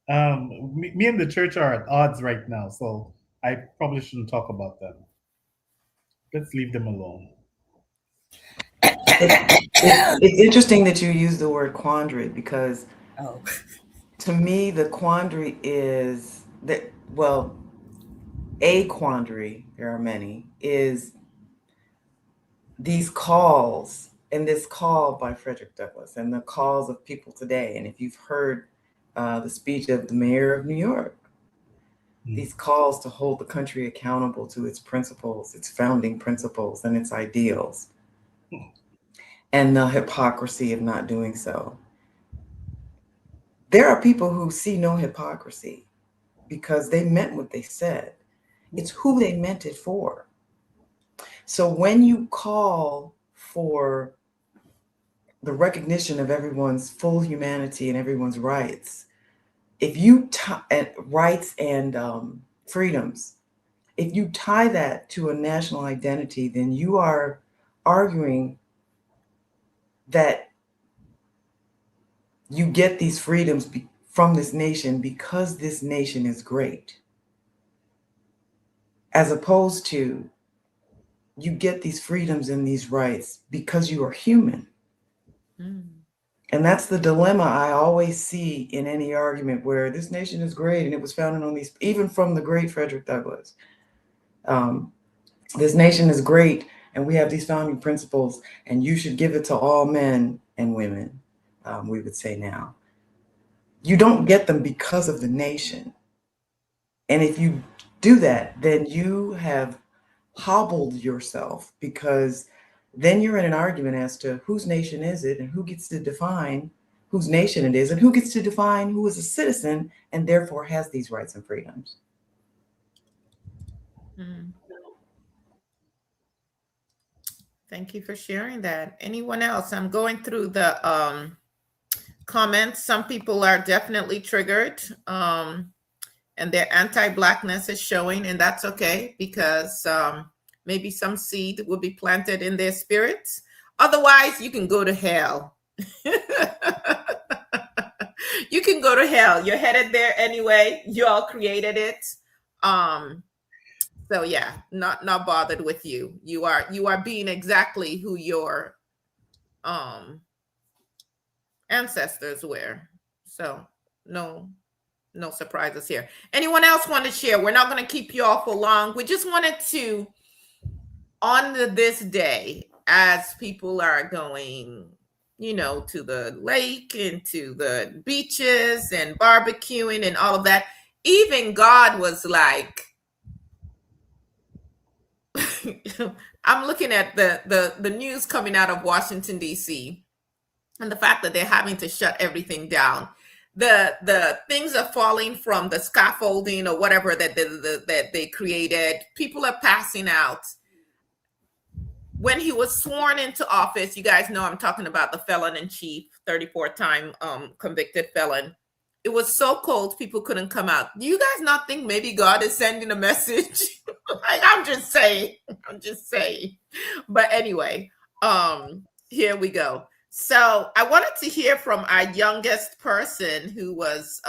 Me and the church are at odds right now, so I probably shouldn't talk about them. Let's leave them alone. It's interesting that you use the word quandary because to me, the quandary is that, well, a quandary, there are many, is these calls and this call by Frederick Douglass and the calls of people today. And if you've heard the speech of the mayor of New York, these calls to hold the country accountable to its principles, its founding principles, and its ideals, and the hypocrisy of not doing so. There are people who see no hypocrisy because they meant what they said. It's who they meant it for. So when you call for the recognition of everyone's full humanity and everyone's rights, if you rights and freedoms, if you tie that to a national identity, then you are arguing that you get these freedoms from this nation because this nation is great, as opposed to you get these freedoms and these rights because you are human. And that's the dilemma I always see in any argument where this nation is great and it was founded on these, even from the great Frederick Douglass. This nation is great and we have these founding principles and you should give it to all men and women, we would say now. You don't get them because of the nation. And if you do that, then you have hobbled yourself, because then you're in an argument as to whose nation is it and who gets to define whose nation it is and who gets to define who is a citizen and therefore has these rights and freedoms. Thank you for sharing that. Anyone else? I'm going through the comments. Some people are definitely triggered and their anti-Blackness is showing, and that's okay because maybe some seed will be planted in their spirits. Otherwise, you can go to hell. You can go to hell. You're headed there anyway. You all created it. So yeah, not bothered with you. You are being exactly who your ancestors were. So no surprises here. Anyone else want to share? We're not going to keep you all for long. We just wanted to, on this day, as people are going, to the lake and to the beaches and barbecuing and all of that, even God was like, I'm looking at the news coming out of Washington, D.C., and the fact that they're having to shut everything down. The things are falling from the scaffolding or whatever that they created. People are passing out. When he was sworn into office, you guys know I'm talking about the felon in chief, 34-time convicted felon. It was so cold, people couldn't come out. Do you guys not think maybe God is sending a message? Like, I'm just saying. But anyway, here we go. So I wanted to hear from our youngest person who was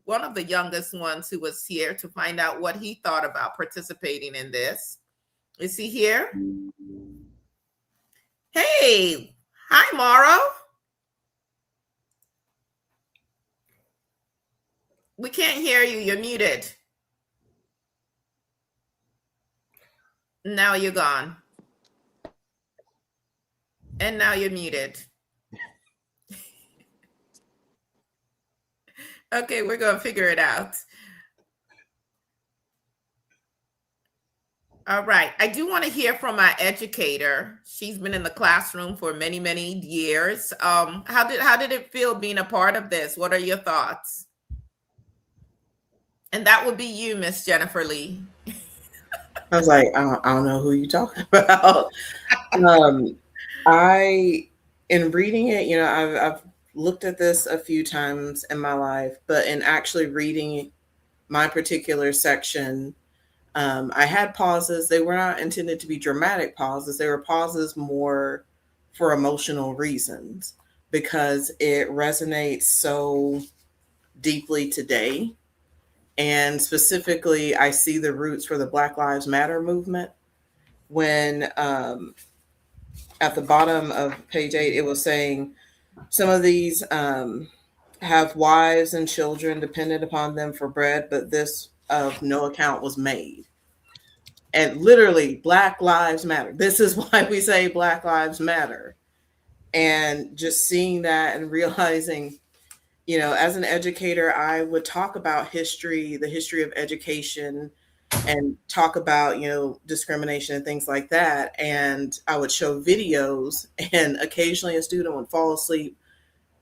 one of the youngest ones who was here to find out what he thought about participating in this. Is he here? Hey, hi, Morrow. We can't hear you. You're muted. Now you're gone. And now you're muted. Okay, we're going to figure it out. All right. I do want to hear from my educator. She's been in the classroom for many, many years. How did it feel being a part of this? What are your thoughts? And that would be you, Miss Jennifer Lee. I was like, I don't know who you're talking about. In reading it, I've looked at this a few times in my life, but in actually reading my particular section, I had pauses. They were not intended to be dramatic pauses. They were pauses more for emotional reasons because it resonates so deeply today. And specifically, I see the roots for the Black Lives Matter movement when at the bottom of page 8, it was saying some of these have wives and children dependent upon them for bread, but this of no account was made. And literally, Black Lives Matter. This is why we say Black Lives Matter. And just seeing that and realizing, you know, as an educator, I would talk about history, the history of education, and talk about, you know, discrimination and things like that. And I would show videos, and occasionally a student would fall asleep,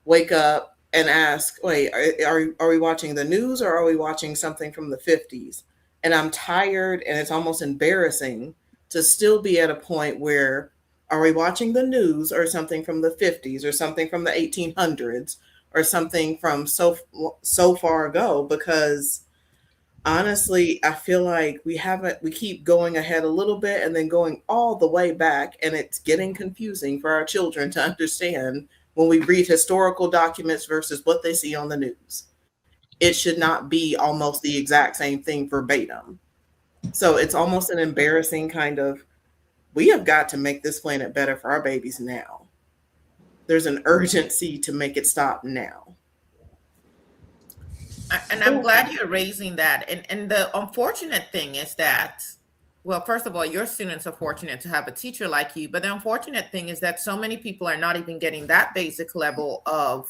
wake up, and ask, wait, are we watching the news or are we watching something from the 50s? And I'm tired, and it's almost embarrassing to still be at a point where, are we watching the news or something from the 50s or something from the 1800s or something from so far ago? Because honestly, I feel like we keep going ahead a little bit and then going all the way back, and it's getting confusing for our children to understand when we read historical documents versus what they see on the news. It should not be almost the exact same thing verbatim. So it's almost an embarrassing kind of, we have got to make this planet better for our babies now. There's an urgency to make it stop now. And I'm glad you're raising that. And the unfortunate thing is that, well, first of all, your students are fortunate to have a teacher like you. But the unfortunate thing is that so many people are not even getting that basic level of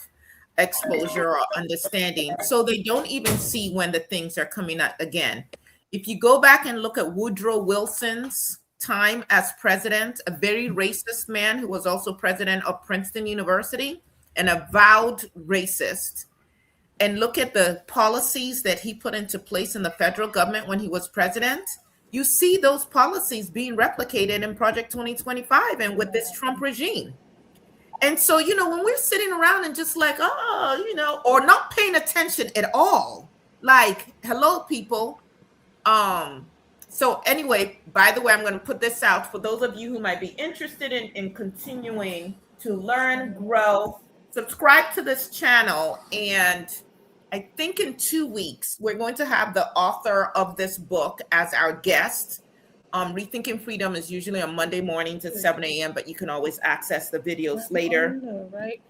exposure or understanding. So they don't even see when the things are coming out again. If you go back and look at Woodrow Wilson's time as president, a very racist man who was also president of Princeton University, an avowed racist, and look at the policies that he put into place in the federal government when he was president, you see those policies being replicated in Project 2025 and with this Trump regime. And so, you know, when we're sitting around and just like, oh, you know, or not paying attention at all, like, hello, people. So anyway, by the way, I'm going to put this out for those of you who might be interested in continuing to learn, grow, subscribe to this channel. And I think in 2 weeks, we're going to have the author of this book as our guest. Rethinking Freedom is usually on Monday mornings at 7 a.m., but you can always access the videos later.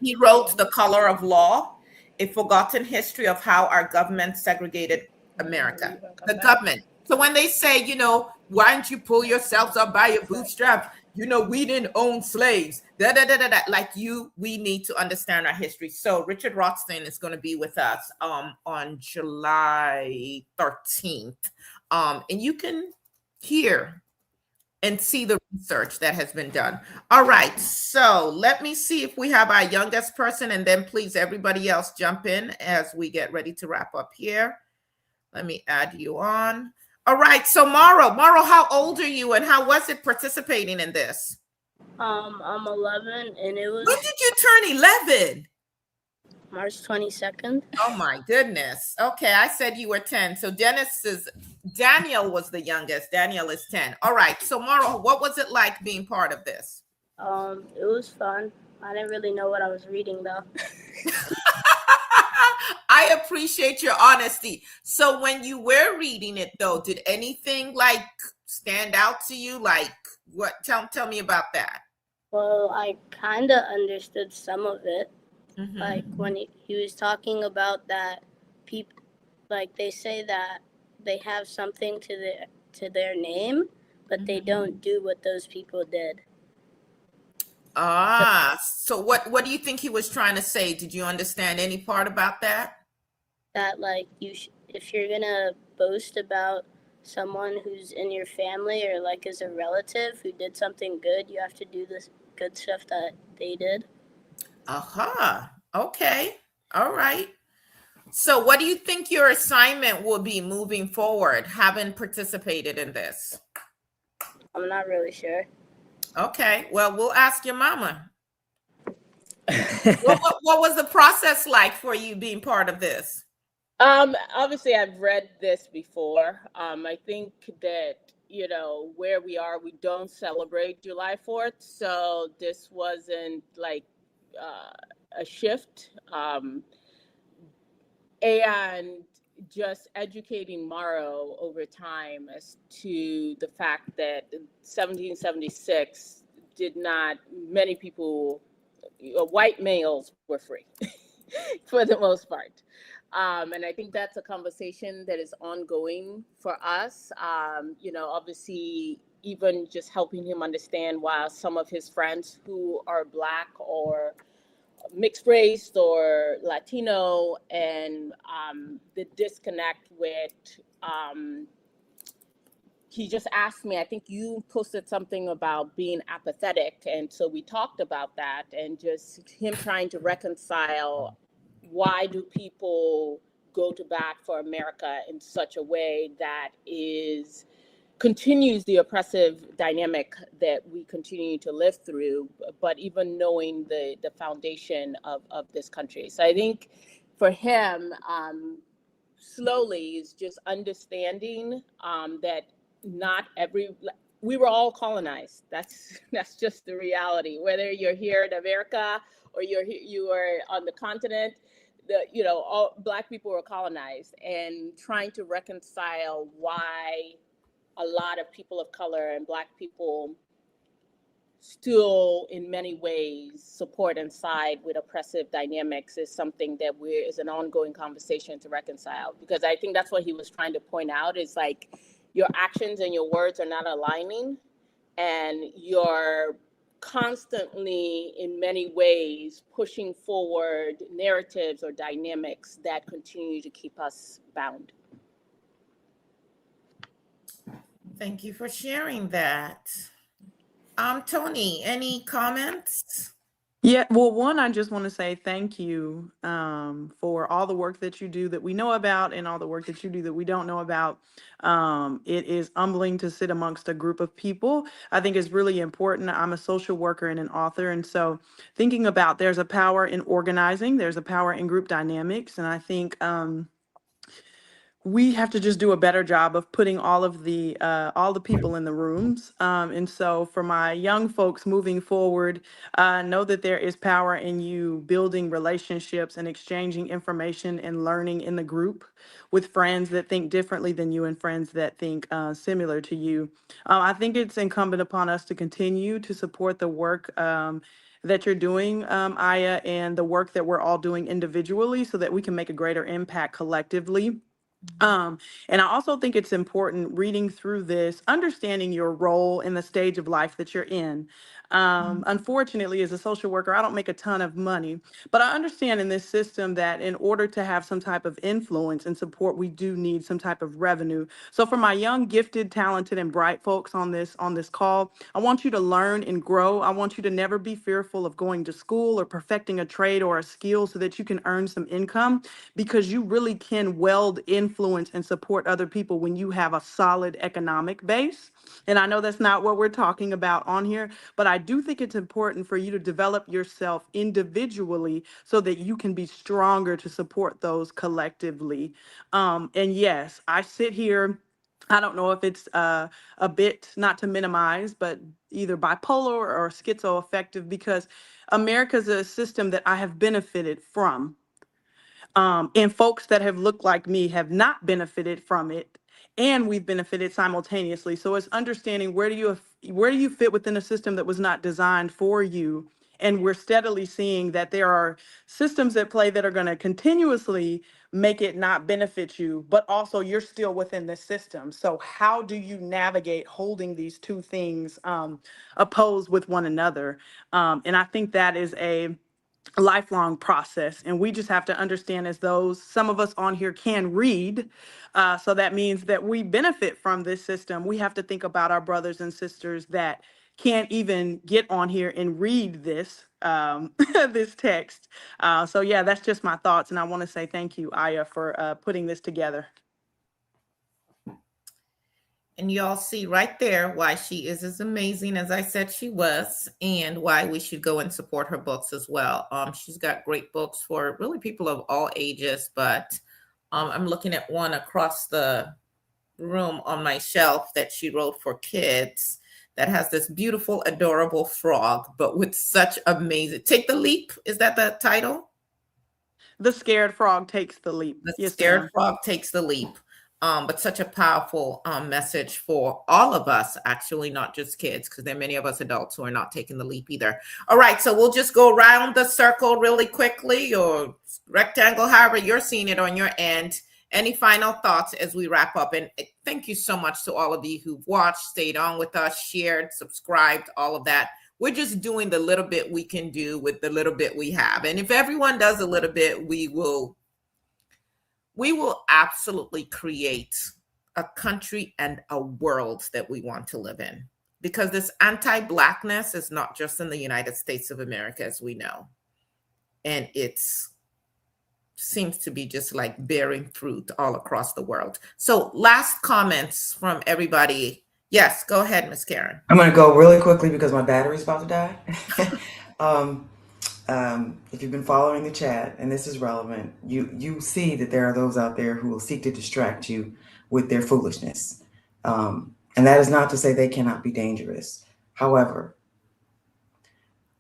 He wrote The Color of Law, A Forgotten History of How Our Government Segregated America. The government. So when they say, you know, why don't you pull yourselves up by your bootstrap? You know, we didn't own slaves. Like we need to understand our history. So Richard Rothstein is going to be with us on July 13th. And you can hear and see the research that has been done. All right, so let me see if we have our youngest person, and then please everybody else jump in as we get ready to wrap up here. Let me add you on. All right, so Maro, how old are you and how was it participating in this? I'm 11 and it was... When did you turn 11? March 22nd. Oh my goodness. Okay, I said you were 10. So Daniel was the youngest. Daniel is 10. All right, so Maro, what was it like being part of this? It was fun. I didn't really know what I was reading though. I appreciate your honesty. So when you were reading it though, did anything like stand out to you? Like what? Tell me about that. Well, I kind of understood some of it. Mm-hmm. Like when he was talking about that people, like they say that they have something to their name, but mm-hmm. they don't do what those people did. So what do you think he was trying to say? Did you understand any part about that? That like if you're gonna boast about someone who's in your family or like is a relative who did something good, you have to do this good stuff that they did. Okay. All right. So what do you think your assignment will be moving forward, having participated in this? I'm not really sure. Okay. Well, we'll ask your mama. What was the process like for you being part of this? Obviously, I've read this before. I think that, where we are, we don't celebrate July 4th. So this wasn't like a shift. And just educating Morrow over time as to the fact that 1776 many people, white males were free for the most part. And I think that's a conversation that is ongoing for us. Obviously, even just helping him understand why some of his friends who are Black or mixed race or Latino, and the disconnect with, he just asked me, I think you posted something about being apathetic. And so we talked about that, and just him trying to reconcile, why do people go to bat for America in such a way that continues the oppressive dynamic that we continue to live through, but even knowing the foundation of this country. So I think for him, slowly is just understanding that we were all colonized. That's just the reality. Whether you're here in America or you are on the continent, all Black people were colonized, and trying to reconcile why a lot of people of color and Black people still in many ways support and side with oppressive dynamics is something that is an ongoing conversation to reconcile. Because I think that's what he was trying to point out, is like your actions and your words are not aligning, and you're constantly in many ways pushing forward narratives or dynamics that continue to keep us bound. Thank you for sharing that. Tony, any comments? Yeah, well, one, I just want to say thank you for all the work that you do that we know about, and all the work that you do that we don't know about. It is humbling to sit amongst a group of people. I think it's really important. I'm a social worker and an author, and so thinking about, there's a power in organizing, there's a power in group dynamics, and I think we have to just do a better job of putting all the people in the rooms. And so for my young folks moving forward, know that there is power in you building relationships and exchanging information and learning in the group with friends that think differently than you and friends that think similar to you. I think it's incumbent upon us to continue to support the work that you're doing, Aya, and the work that we're all doing individually, so that we can make a greater impact collectively. And I also think it's important, reading through this, understanding your role in the stage of life that you're in. Unfortunately, as a social worker, I don't make a ton of money, but I understand in this system that in order to have some type of influence and support, we do need some type of revenue. So for my young, gifted, talented, and bright folks on this call, I want you to learn and grow. I want you to never be fearful of going to school or perfecting a trade or a skill so that you can earn some income, because you really can weld influence and support other people when you have a solid economic base. And I know that's not what we're talking about on here, but I do think it's important for you to develop yourself individually so that you can be stronger to support those collectively. And yes, I sit here, I don't know if it's a bit, not to minimize, but either bipolar or schizoaffective, because America's a system that I have benefited from. And folks that have looked like me have not benefited from it, and we've benefited simultaneously. So it's understanding, where do you fit within a system that was not designed for you? And we're steadily seeing that there are systems at play that are going to continuously make it not benefit you, but also you're still within the system. So how do you navigate holding these two things opposed with one another? And I think that is a lifelong process, and we just have to understand, as those, some of us on here can read, so that means that we benefit from this system. We have to think about our brothers and sisters that can't even get on here and read this this text. So yeah, that's just my thoughts, and I want to say thank you, Aya, for putting this together. And you all see right there why she is as amazing as I said she was, and why we should go and support her books as well. She's got great books for really people of all ages, but I'm looking at one across the room on my shelf that she wrote for kids that has this beautiful, adorable frog, but with such amazing. Take the Leap. Is that the title? The Scared Frog Takes the Leap. The Yes, Scared ma'am. Frog Takes the Leap. But such a powerful message for all of us, actually, not just kids, because there are many of us adults who are not taking the leap either. All right, so we'll just go around the circle really quickly, or rectangle, however you're seeing it on your end. Any final thoughts as we wrap up? And thank you so much to all of you who've watched, stayed on with us, shared, subscribed, all of that. We're just doing the little bit we can do with the little bit we have. And if everyone does a little bit, we will absolutely create a country and a world that we want to live in. Because this anti-Blackness is not just in the United States of America, as we know. And it seems to be just like bearing fruit all across the world. So last comments from everybody. Yes, go ahead, Ms. Karen. I'm going to go really quickly because my battery's about to die. If you've been following the chat, and this is relevant, you see that there are those out there who will seek to distract you with their foolishness. And that is not to say they cannot be dangerous. However,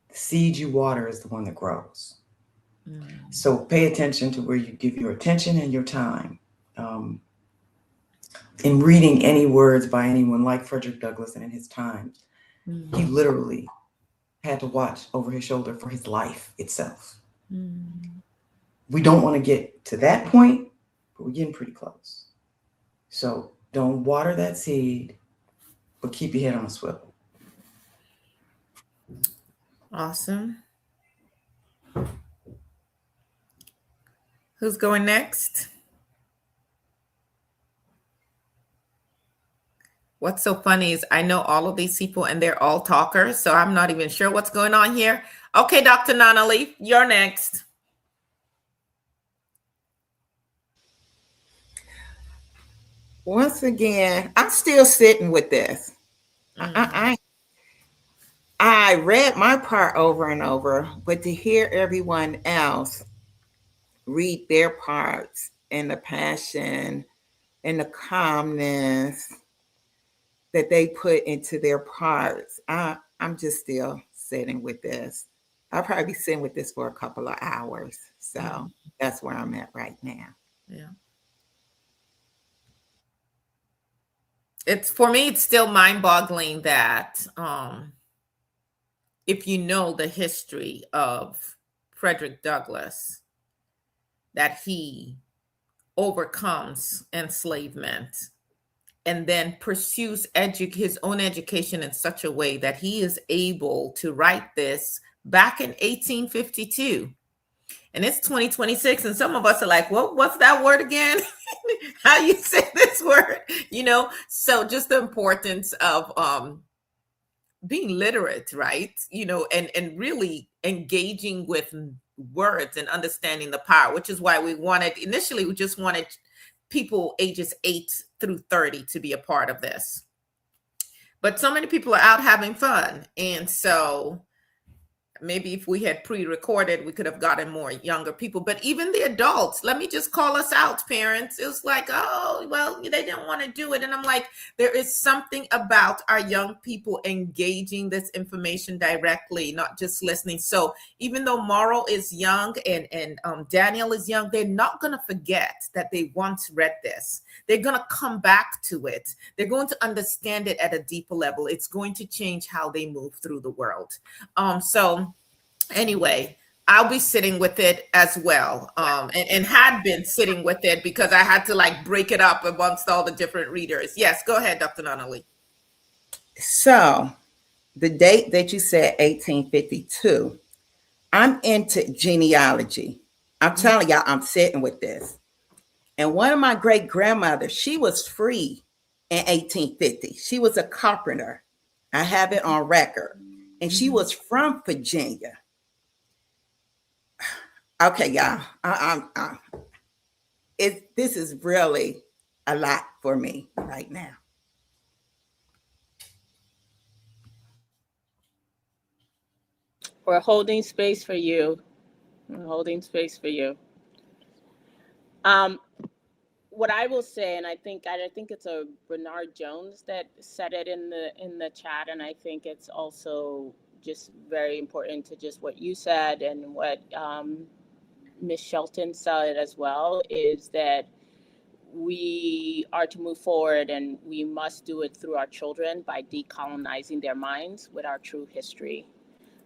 the seed you water is the one that grows. So pay attention to where you give your attention and your time. In reading any words by anyone like Frederick Douglass and in his time, he literally had to watch over his shoulder for his life itself. We don't want to get to that point, but we're getting pretty close. So don't water that seed, but keep your head on a swivel. Awesome. Who's going next? What's so funny is I know all of these people and they're all talkers, so I'm not even sure what's going on here. Okay, Dr. Nanali, you're next. Once again, I'm still sitting with this. I read my part over and over, but to hear everyone else read their parts and the passion and the calmness that they put into their parts, I'm just still sitting with this. I'll probably be sitting with this for a couple of hours. So that's where I'm at right now. Yeah. It's, for me, it's still mind-boggling that if you know the history of Frederick Douglass, that he overcomes enslavement and then pursues his own education in such a way that he is able to write this back in 1852. And it's 2026, and some of us are like, well, what's that word again? How you say this word? You know, so just the importance of being literate, right? You know, and really engaging with words and understanding the power, which is why we just wanted people ages 8 through 30 to be a part of this. But so many people are out having fun. And so maybe if we had pre-recorded, we could have gotten more younger people. But even the adults, let me just call us out, parents. It was like, oh, well, they didn't want to do it. And I'm like, there is something about our young people engaging this information directly, not just listening. So even though Morrow is young and Daniel is young, they're not going to forget that they once read this. They're going to come back to it. They're going to understand it at a deeper level. It's going to change how they move through the world. So anyway, I'll be sitting with it as well, and had been sitting with it because I had to like break it up amongst all the different readers. Yes, go ahead, Dr. Nanali. So the date that you said, 1852, I'm into genealogy. I'm telling y'all, I'm sitting with this. And one of my great grandmothers, she was free in 1850. She was a carpenter. I have it on record. And she was from Virginia. Okay, y'all. This is really a lot for me right now. We're holding space for you. We're holding space for you. What I will say, and I think it's a Bernard Jones that said it in the chat, and I think it's also just very important to just what you said and what Ms. Shelton said as well, is that we are to move forward and we must do it through our children by decolonizing their minds with our true history.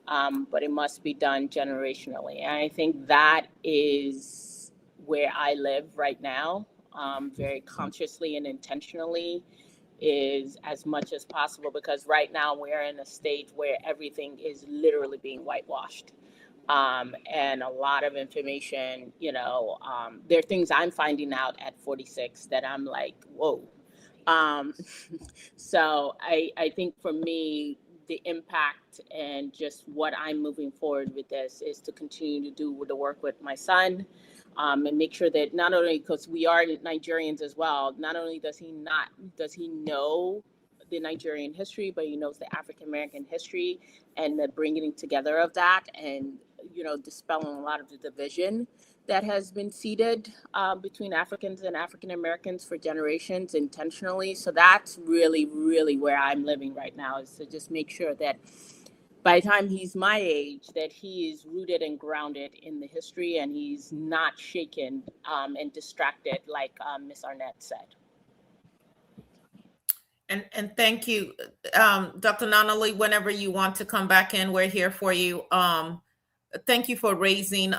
But it must be done generationally. And I think that is where I live right now, very consciously and intentionally, is as much as possible, because right now we're in a stage where everything is literally being whitewashed. And a lot of information, there are things I'm finding out at 46 that I'm like, whoa. So I think for me, the impact and just what I'm moving forward with this is to continue to do the work with my son, and make sure that not only, because we are Nigerians as well, not only does he know the Nigerian history, but he knows the African American history and the bringing together of that, and dispelling a lot of the division that has been seeded between Africans and African Americans for generations intentionally. So that's really, really where I'm living right now, is to just make sure that by the time he's my age, that he is rooted and grounded in the history and he's not shaken and distracted, like Ms. Arnett said. And thank you, Dr. Nonali. Whenever you want to come back in, we're here for you. Thank you for raising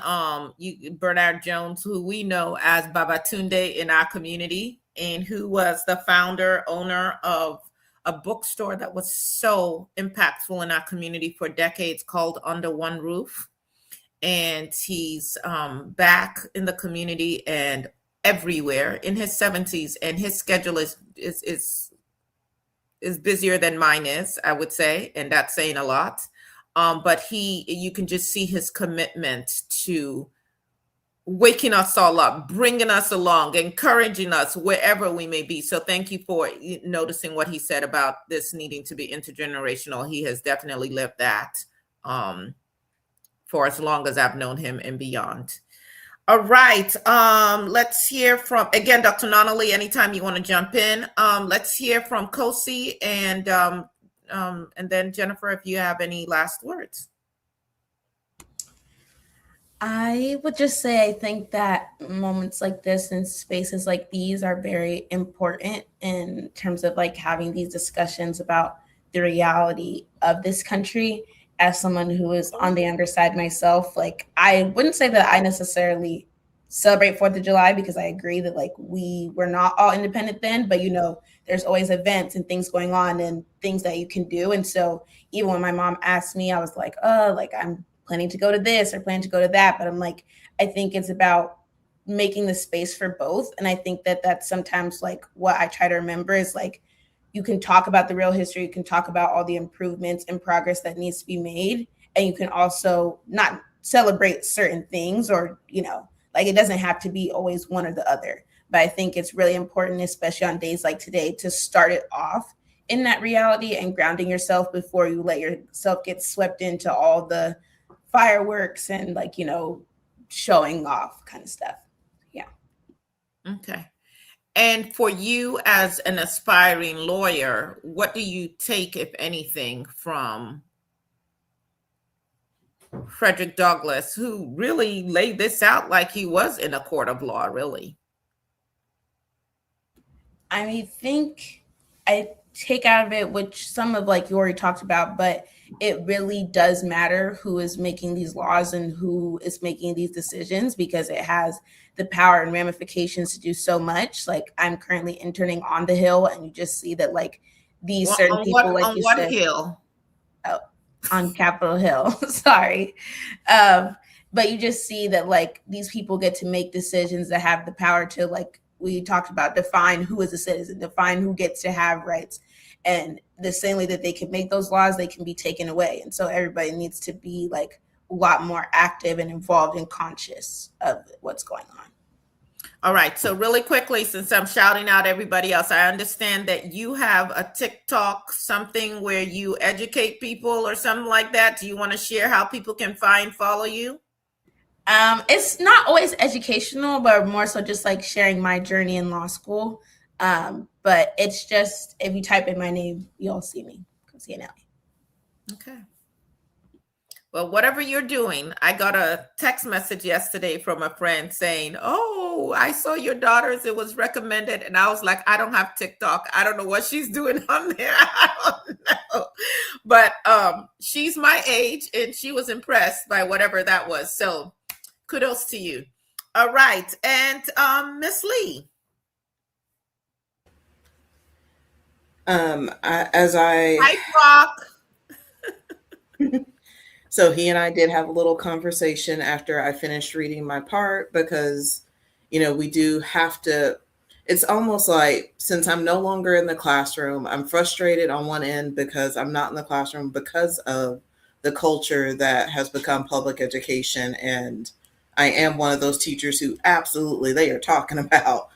Bernard Jones, who we know as Babatunde in our community, and who was the founder, owner of a bookstore that was so impactful in our community for decades, called Under One Roof. And he's back in the community and everywhere in his 70s, and his schedule is busier than mine is, I would say, and that's saying a lot. But you can just see his commitment to waking us all up, bringing us along, encouraging us wherever we may be. So thank you for noticing what he said about this needing to be intergenerational. He has definitely lived that for as long as I've known him and beyond. All right, let's hear from, again, Dr. Nonali, anytime you want to jump in. Let's hear from Kosi and then Jennifer, if you have any last words. I would just say I think that moments like this and spaces like these are very important in terms of like having these discussions about the reality of this country. As someone who is on the younger side myself, like I wouldn't say that I necessarily celebrate 4th of July, because I agree that like we were not all independent then, but there's always events and things going on and things that you can do. And so even when my mom asked me, I was like, I'm planning to go to this or planning to go to that. But I'm like, I think it's about making the space for both. And I think that that's sometimes like what I try to remember is like, you can talk about the real history, you can talk about all the improvements and progress that needs to be made. And you can also not celebrate certain things or, like it doesn't have to be always one or the other. But I think it's really important, especially on days like today, to start it off in that reality and grounding yourself before you let yourself get swept into all the fireworks and like, showing off kind of stuff. Yeah. Okay. And for you as an aspiring lawyer, what do you take, if anything, from Frederick Douglass, who really laid this out like he was in a court of law, really? I think I take out of it, which some of like you already talked about, but it really does matter who is making these laws and who is making these decisions, because it has the power and ramifications to do so much. Like I'm currently interning on the Hill, and you just see that like these certain people, like you said, Hill? Oh, on Capitol Hill. Sorry. But you just see that like these people get to make decisions that have the power to, like we talked about, define who is a citizen, define who gets to have rights. And the same way that they can make those laws, they can be taken away. And so everybody needs to be like a lot more active and involved and conscious of what's going on. All right. So really quickly, since I'm shouting out everybody else, I understand that you have a TikTok, something where you educate people or something like that. Do you want to share how people can follow you? It's not always educational, but more so just like sharing my journey in law school. But it's just, if you type in my name, you'll see me. CNL. Okay. Well, whatever you're doing, I got a text message yesterday from a friend saying, "Oh, I saw your daughter's. It was recommended." And I was like, I don't have TikTok. I don't know what she's doing on there. I don't know. But she's my age and she was impressed by whatever that was. So kudos to you. All right. And Miss Lee. Hype Rock. So he and I did have a little conversation after I finished reading my part, because, you know, we do have to, it's almost like, since I'm no longer in the classroom, I'm frustrated on one end because I'm not in the classroom because of the culture that has become public education. And I am one of those teachers who absolutely, they are talking about,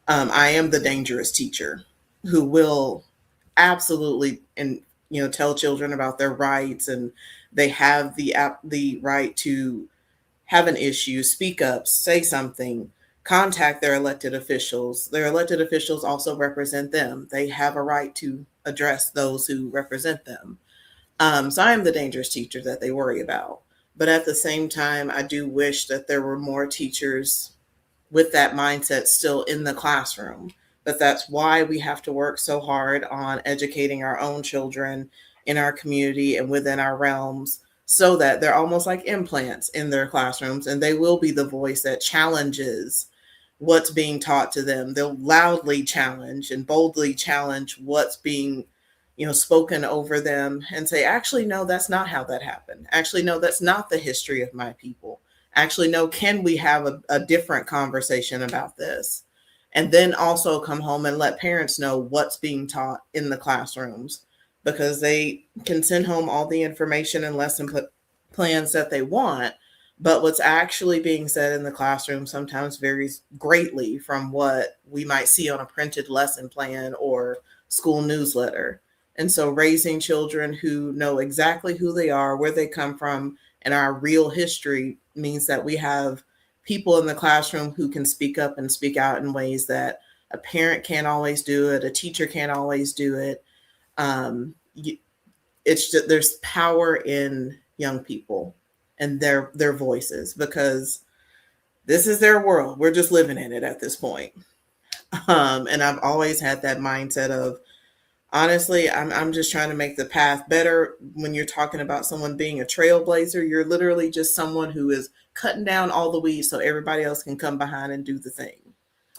I am the dangerous teacher who will absolutely, and, you know, tell children about their rights, and they have the right to have an issue, speak up, say something, contact their elected officials. Their elected officials also represent them. They have a right to address those who represent them. So I am the dangerous teacher that they worry about. But at the same time, I do wish that there were more teachers with that mindset still in the classroom. But that's why we have to work so hard on educating our own children in our community and within our realms, so that they're almost like implants in their classrooms, and they will be the voice that challenges what's being taught to them. They'll loudly challenge and boldly challenge what's being, you know, spoken over them, and say, actually, no, that's not how that happened. Actually, no, that's not the history of my people. Actually, no, can we have a different conversation about this? And then also come home and let parents know what's being taught in the classrooms, because they can send home all the information and lesson plans that they want, but what's actually being said in the classroom sometimes varies greatly from what we might see on a printed lesson plan or school newsletter. And so raising children who know exactly who they are, where they come from, and our real history means that we have people in the classroom who can speak up and speak out in ways that a parent can't always do it, a teacher can't always do it. It's just, there's power in young people and their voices, because this is their world. We're just living in it at this point. And I've always had that mindset of, honestly, I'm just trying to make the path better. When you're talking about someone being a trailblazer, you're literally just someone who is cutting down all the weeds so everybody else can come behind and do the thing.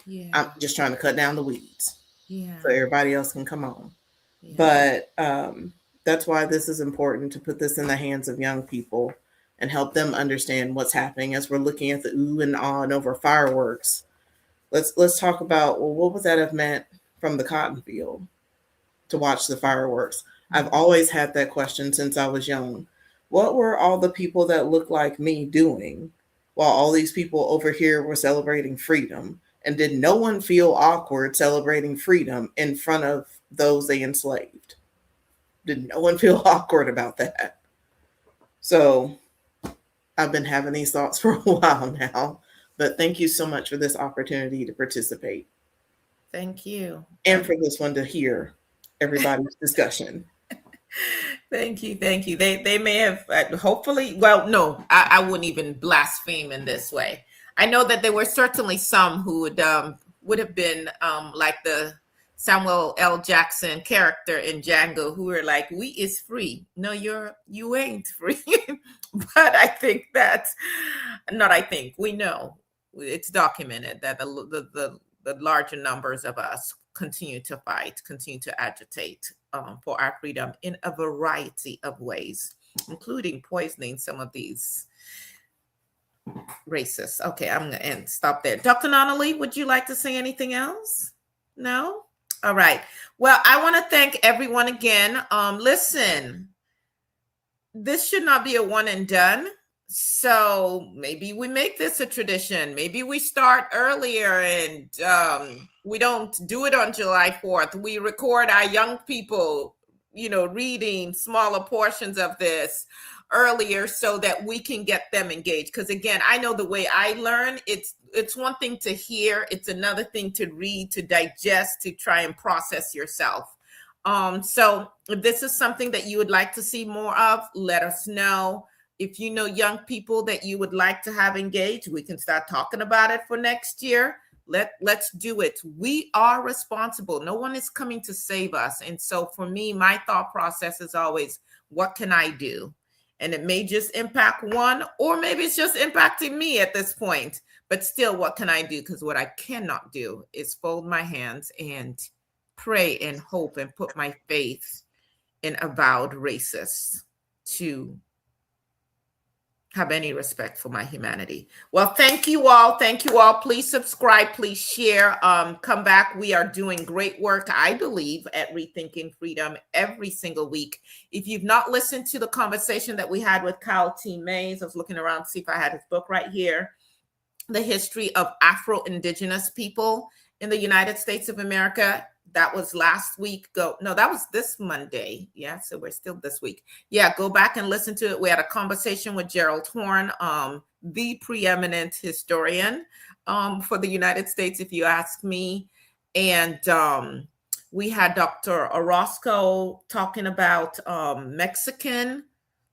Yeah. I'm just trying to cut down the weeds. Yeah. So everybody else can come on. Yeah. But that's why this is important, to put this in the hands of young people and help them understand what's happening as we're looking at the ooh and ah and over fireworks. Let's talk about, well, what would that have meant from the cotton field to watch the fireworks? I've always had that question since I was young. What were all the people that look like me doing while all these people over here were celebrating freedom? And did no one feel awkward celebrating freedom in front of those they enslaved? Did no one feel awkward about that? So I've been having these thoughts for a while now, but thank you so much for this opportunity to participate. Thank you. And for this one to hear everybody's discussion. Thank you. Thank you. They may have hopefully, well, no, I wouldn't even blaspheme in this way. I know that there were certainly some who would have been like the Samuel L. Jackson character in Django, who were like, "We is free." No, you ain't free. But I think that, we know, it's documented that the larger numbers of us continue to fight, continue to agitate for our freedom in a variety of ways, including poisoning some of these racists. Okay, I'm going to stop there. Dr. Nonali, would you like to say anything else? No? All right. Well, I want to thank everyone again. Listen, this should not be a one and done. So maybe we make this a tradition. Maybe we start earlier and we don't do it on July 4th. We record our young people, reading smaller portions of this earlier so that we can get them engaged. Because again, I know the way I learn, it's one thing to hear, it's another thing to read, to digest, to try and process yourself. So if this is something that you would like to see more of, let us know. If you know young people that you would like to have engaged, we can start talking about it for next year. Let's do it. We are responsible. No one is coming to save us. And so for me, my thought process is always, what can I do? And it may just impact one, or maybe it's just impacting me at this point. But still, what can I do? Because what I cannot do is fold my hands and pray and hope and put my faith in avowed racists to have any respect for my humanity. Well, thank you all. Thank you all. Please subscribe. Please share. Come back. We are doing great work, I believe, at Rethinking Freedom every single week. If you've not listened to the conversation that we had with Kyle T. Mays, I was looking around to see if I had his book right here, The History of Afro-Indigenous People in the United States of America. That was last week. No, that was this Monday. Yeah, so we're still this week. Yeah, go back and listen to it. We had a conversation with Gerald Horne, the preeminent historian for the United States, if you ask me. And we had Dr. Orozco talking about Mexican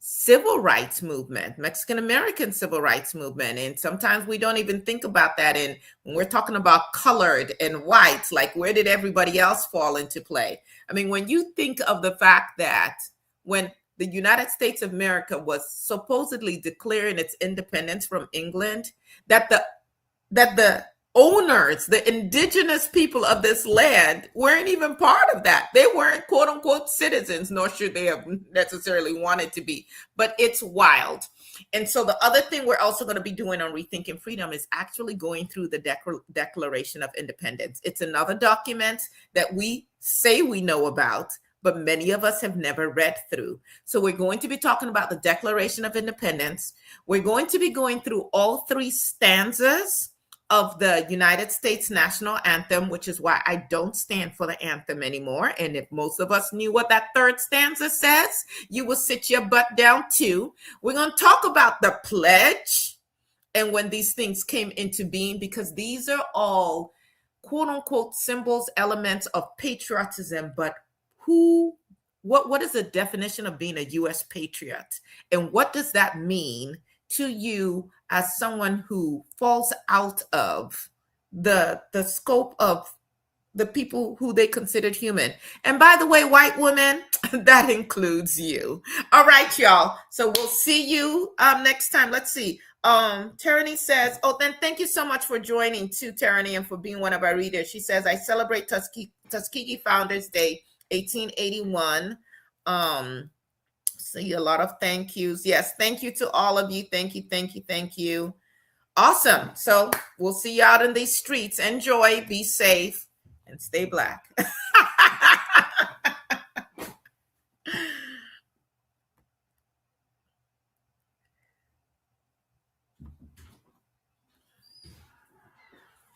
civil rights movement, Mexican-American civil rights movement. And sometimes we don't even think about that. And when we're talking about colored and white, like where did everybody else fall into play? I mean, when you think of the fact that when the United States of America was supposedly declaring its independence from England, that the owners, the indigenous people of this land weren't even part of that. They weren't quote unquote citizens, nor should they have necessarily wanted to be, but it's wild. And so the other thing we're also going to be doing on Rethinking Freedom is actually going through the Declaration of Independence. It's another document that we say we know about, but many of us have never read through. So we're going to be talking about the Declaration of Independence. We're going to be going through all three stanzas of the United States national anthem, which is why I don't stand for the anthem anymore. And if most of us knew what that third stanza says, you will sit your butt down too. We're going to talk about the pledge and when these things came into being, because these are all quote unquote symbols, elements of patriotism. But what is the definition of being a U.S. patriot? And what does that mean to you as someone who falls out of the scope of the people who they considered human? And by the way, white women, that includes you. All right, y'all. So we'll see you next time. Let's see. Tyranny says, oh, then thank you so much for joining too, Tyranny, and for being one of our readers. She says, I celebrate Tuskegee Founders Day, 1881. See a lot of thank yous. Yes, thank you to all of you. Thank you, thank you, thank you. Awesome. So we'll see you out in these streets. Enjoy, be safe, and stay Black.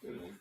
Good one.